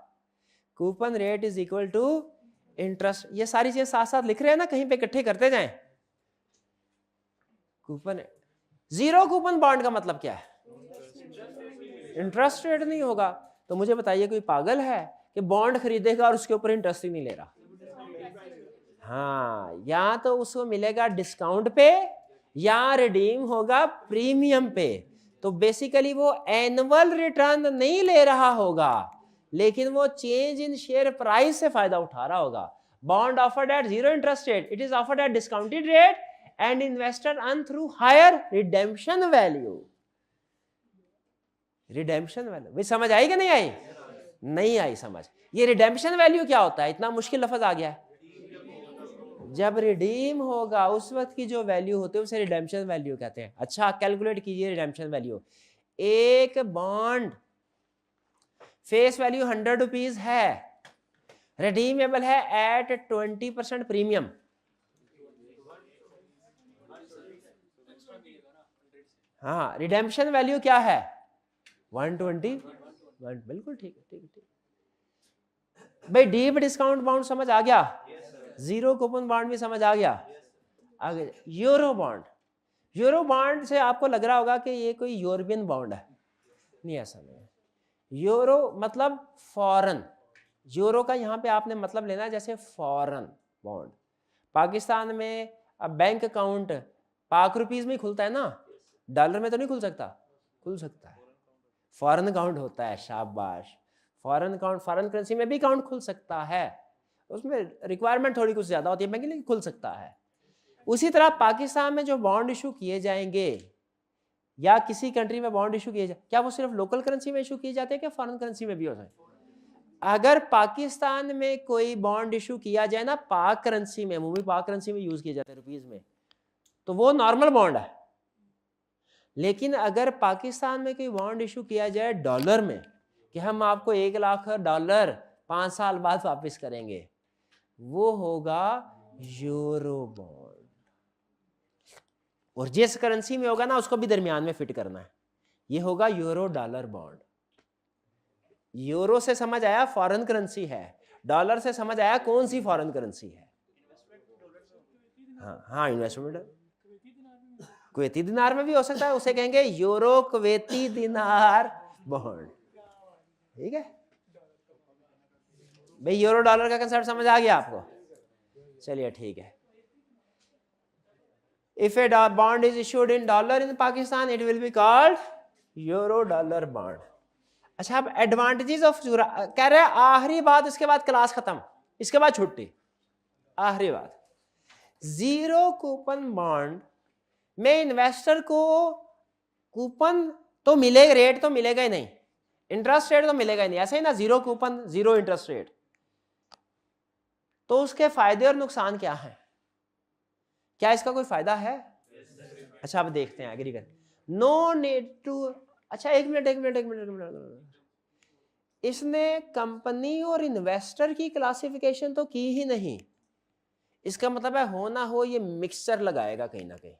Coupon rate is equal to interest. ये सारी चीजें साथ साथ लिख रहे हैं ना, कहीं पे इकट्ठे करते जाएं। कूपन, जीरो कूपन बॉन्ड का मतलब क्या है? इंटरेस्ट रेट नहीं होगा। तो मुझे बताइए कोई पागल है कि बॉन्ड खरीदेगा और उसके ऊपर इंटरेस्ट ही नहीं ले रहा? हाँ, या तो उसको मिलेगा डिस्काउंट पे या रिडीम होगा प्रीमियम पे। तो बेसिकली वो एनुअल रिटर्न नहीं ले रहा होगा, लेकिन वो चेंज इन शेयर प्राइस से फायदा उठा रहा होगा। Bond offered eight zero interest rate, it is offered eight discounted rate and investor earn through higher redemption value. redemption value भी समझ आई कि नहीं आई? नहीं आई समझ। ये redemption value क्या होता है? इतना मुश्किल लफ्ज आ गया है। जब रिडीम होगा उस वक्त की जो वैल्यू होती है उसे रिडेम्पशन वैल्यू कहते हैं। अच्छा कैलकुलेट कीजिए रिडेम्पशन वैल्यू। एक बॉन्ड फेस वैल्यू 100 रुपीज है, रिडीमेबल है एट 20% प्रीमियम। हाँ, रिडेम्पशन वैल्यू क्या है? 120। बिल्कुल ठीक है, ठीक है, ठीक भाई। डीप डिस्काउंट बाउंड समझ आ गया? जीरो कूपन बॉन्ड भी समझ आ गया? आगे यूरो बॉन्ड। यूरो बॉन्ड से आपको लग रहा होगा कि ये कोई यूरोपियन बॉन्ड है, नहीं ऐसा नहीं है। यूरो मतलब फॉरेन। यूरो का यहाँ पे आपने मतलब लेना है जैसे फॉरेन बॉन्ड। पाकिस्तान में अब बैंक अकाउंट पाक रुपीज में खुलता है ना, डॉलर में तो नहीं खुल सकता? खुल सकता है, फॉरेन अकाउंट होता है। शाबाश। फॉरेन अकाउंट, फॉरेन करेंसी में भी अकाउंट खुल सकता है, उसमें रिक्वायरमेंट थोड़ी कुछ ज्यादा होती है बैंक की, लेकिन खुल सकता है। उसी तरह पाकिस्तान में जो बॉन्ड इशू किए जाएंगे या किसी कंट्री में बॉन्ड इशू किए जाए, क्या वो सिर्फ लोकल करेंसी में इशू किए जाते हैं क्या फॉरेन करेंसी में भी हो जाए? अगर पाकिस्तान में कोई बॉन्ड इशू किया जाए ना पाक करेंसी में, मुंबई पाक करेंसी में यूज किए जाते हैं रुपीज में, तो वो नॉर्मल बॉन्ड है। लेकिन अगर पाकिस्तान में कोई बॉन्ड इशू किया जाए डॉलर में कि हम आपको $1,00,000 5 साल बाद वापस करेंगे, वो होगा यूरो बॉन्ड। और जिस करेंसी में होगा ना उसको भी दरमियान में फिट करना है, ये होगा यूरो डॉलर बॉन्ड। यूरो से समझ आया फॉरेन करेंसी है, डॉलर से समझ आया कौन सी फॉरेन करेंसी है। हाँ हाँ, इन्वेस्टमेंट कुवैती दिनार में भी हो सकता है, उसे कहेंगे यूरो कुवैती दिनार बॉन्ड। ठीक है भाई, यूरो डॉलर का कंसेप्ट समझ आ गया आपको? चलिए ठीक है। If a bond is issued in dollar in Pakistan it will be called euro dollar bond. अच्छा, अब एडवांटेजेस ऑफ कह रहे हैं आखिरी बात, इसके बाद क्लास खत्म। इसके बाद छुट्टी। आखिरी बात, जीरो कूपन बॉन्ड में इन्वेस्टर को कूपन तो मिलेगा, रेट तो मिलेगा ही नहीं, इंटरेस्ट रेट तो मिलेगा ही नहीं, ऐसा ही ना, zero coupon zero interest rate. तो उसके फायदे और नुकसान क्या है? क्या इसका कोई फायदा है? अच्छा अब देखते हैं एग्री कर। नो नीड टू, अच्छा एक मिनट, इसने कंपनी और इन्वेस्टर की क्लासिफिकेशन तो की ही नहीं। इसका मतलब है हो ना हो ये मिक्सचर लगाएगा, कहीं ना कहीं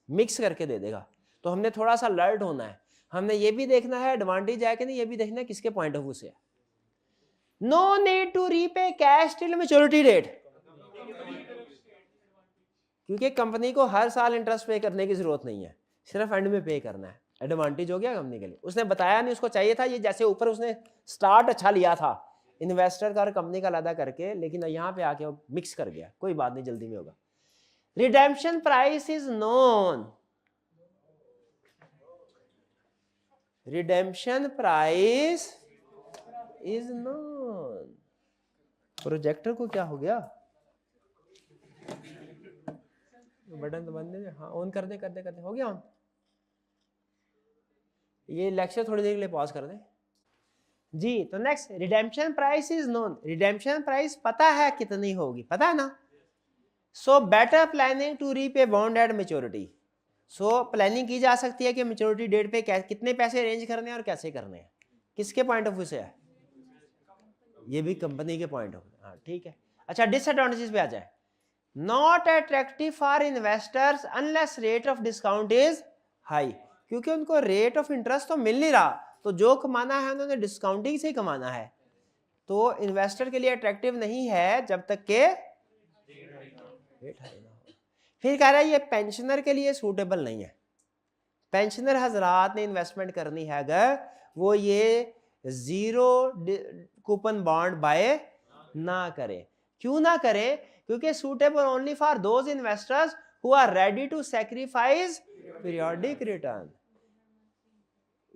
मिक्स करके दे देगा। तो हमने थोड़ा सा अलर्ट होना है, हमने ये भी देखना है एडवांटेज है कि नहीं, ये भी देखना है किसके पॉइंट ऑफ व्यू से है। No need to repay cash till maturity date, क्योंकि कंपनी को हर साल इंटरेस्ट पे करने की जरूरत नहीं है, सिर्फ एंड में पे करना है। एडवांटेज हो गया कंपनी के लिए। उसने बताया नहीं, उसको चाहिए था ये, जैसे ऊपर उसने स्टार्ट अच्छा लिया था इन्वेस्टर का और कंपनी का अलग करके, लेकिन यहाँ पे आके वो मिक्स कर गया। कोई बात नहीं, जल्दी में होगा। Redemption price is known, redemption price is known. Projector को क्या हो गया? बटन तो बंद है, हाँ ऑन कर दे, हो गया ऑन। ये लेक्चर थोड़ी देर के लिए पॉज कर दे जी। तो next, redemption price is known, redemption price पता है कितनी होगी, पता है ना। So better planning to repay bond at maturity, so planning की जा सकती है कि मेच्योरिटी डेट पे कितने पैसे अरेंज करने हैं और कैसे करने हैं। किसके पॉइंट ऑफ व्यू से है? ये भी कंपनी के पॉइंट ऑफ व्यू, हाँ ठीक है। अच्छा डिसएडवांटेजेस पे आ जाए। Not attractive for investors unless rate of discount is high, क्योंकि उनको रेट ऑफ इंटरेस्ट तो मिल नहीं रहा, तो जो कमाना है उन्होंने डिस्काउंटिंग से ही कमाना है, तो इन्वेस्टर के लिए अट्रैक्टिव नहीं है जब तक के रेट हाई ना हो। फिर कह रहा है ये पेंशनर के लिए सूटेबल नहीं है। पेंशनर हजरात ने इन्वेस्टमेंट करनी है अगर वो ये जीरो कूपन बॉन्ड बाय ना करे। क्यों ना करे? क्योंकि suitable only for those investors who are ready to sacrifice periodic return.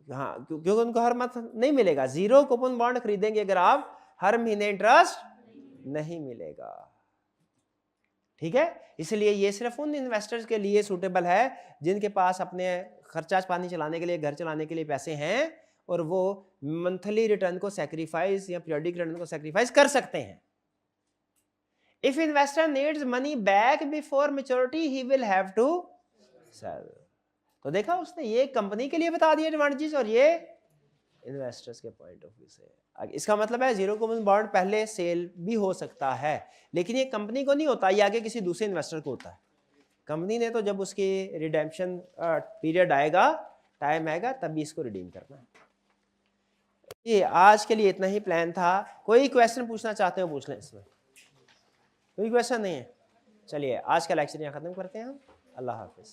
हाँ, क्योंकि उनको हर मंथ नहीं मिलेगा। जीरो कूपन बॉन्ड खरीदेंगे अगर आप, हर महीने इंटरेस्ट नहीं मिलेगा, ठीक है। इसलिए ये सिर्फ उन इन्वेस्टर्स के लिए सूटेबल है जिनके पास अपने खर्चा पानी चलाने के लिए, घर चलाने के लिए पैसे हैं, और वो मंथली रिटर्न को सैक्रिफाइस या पीरियोडिक रिटर्न को सैक्रिफाइस कर सकते हैं। If investor needs money back before maturity he will have to sell. तो देखा उसने, ये कंपनी के लिए बता दिया एडवांटेजेस और ये इन्वेस्टर्स के पॉइंट ऑफ व्यू से। इसका मतलब है जीरो कूपन बॉन्ड पहले सेल भी हो सकता है, लेकिन ये कंपनी को नहीं होता, ये आगे किसी दूसरे इन्वेस्टर को होता है। कंपनी ने तो जब उसकी रिडेम्पशन पीरियड आएगा, टाइम आएगा, तभी इसको रिडीम करना है। ये आज के लिए इतना ही प्लान था। कोई क्वेश्चन पूछना चाहते हो पूछ लें, इसमें कोई क्वेश्चन नहीं है? चलिए आज का लेक्चर यहाँ खत्म करते हैं हम। अल्लाह हाफिज।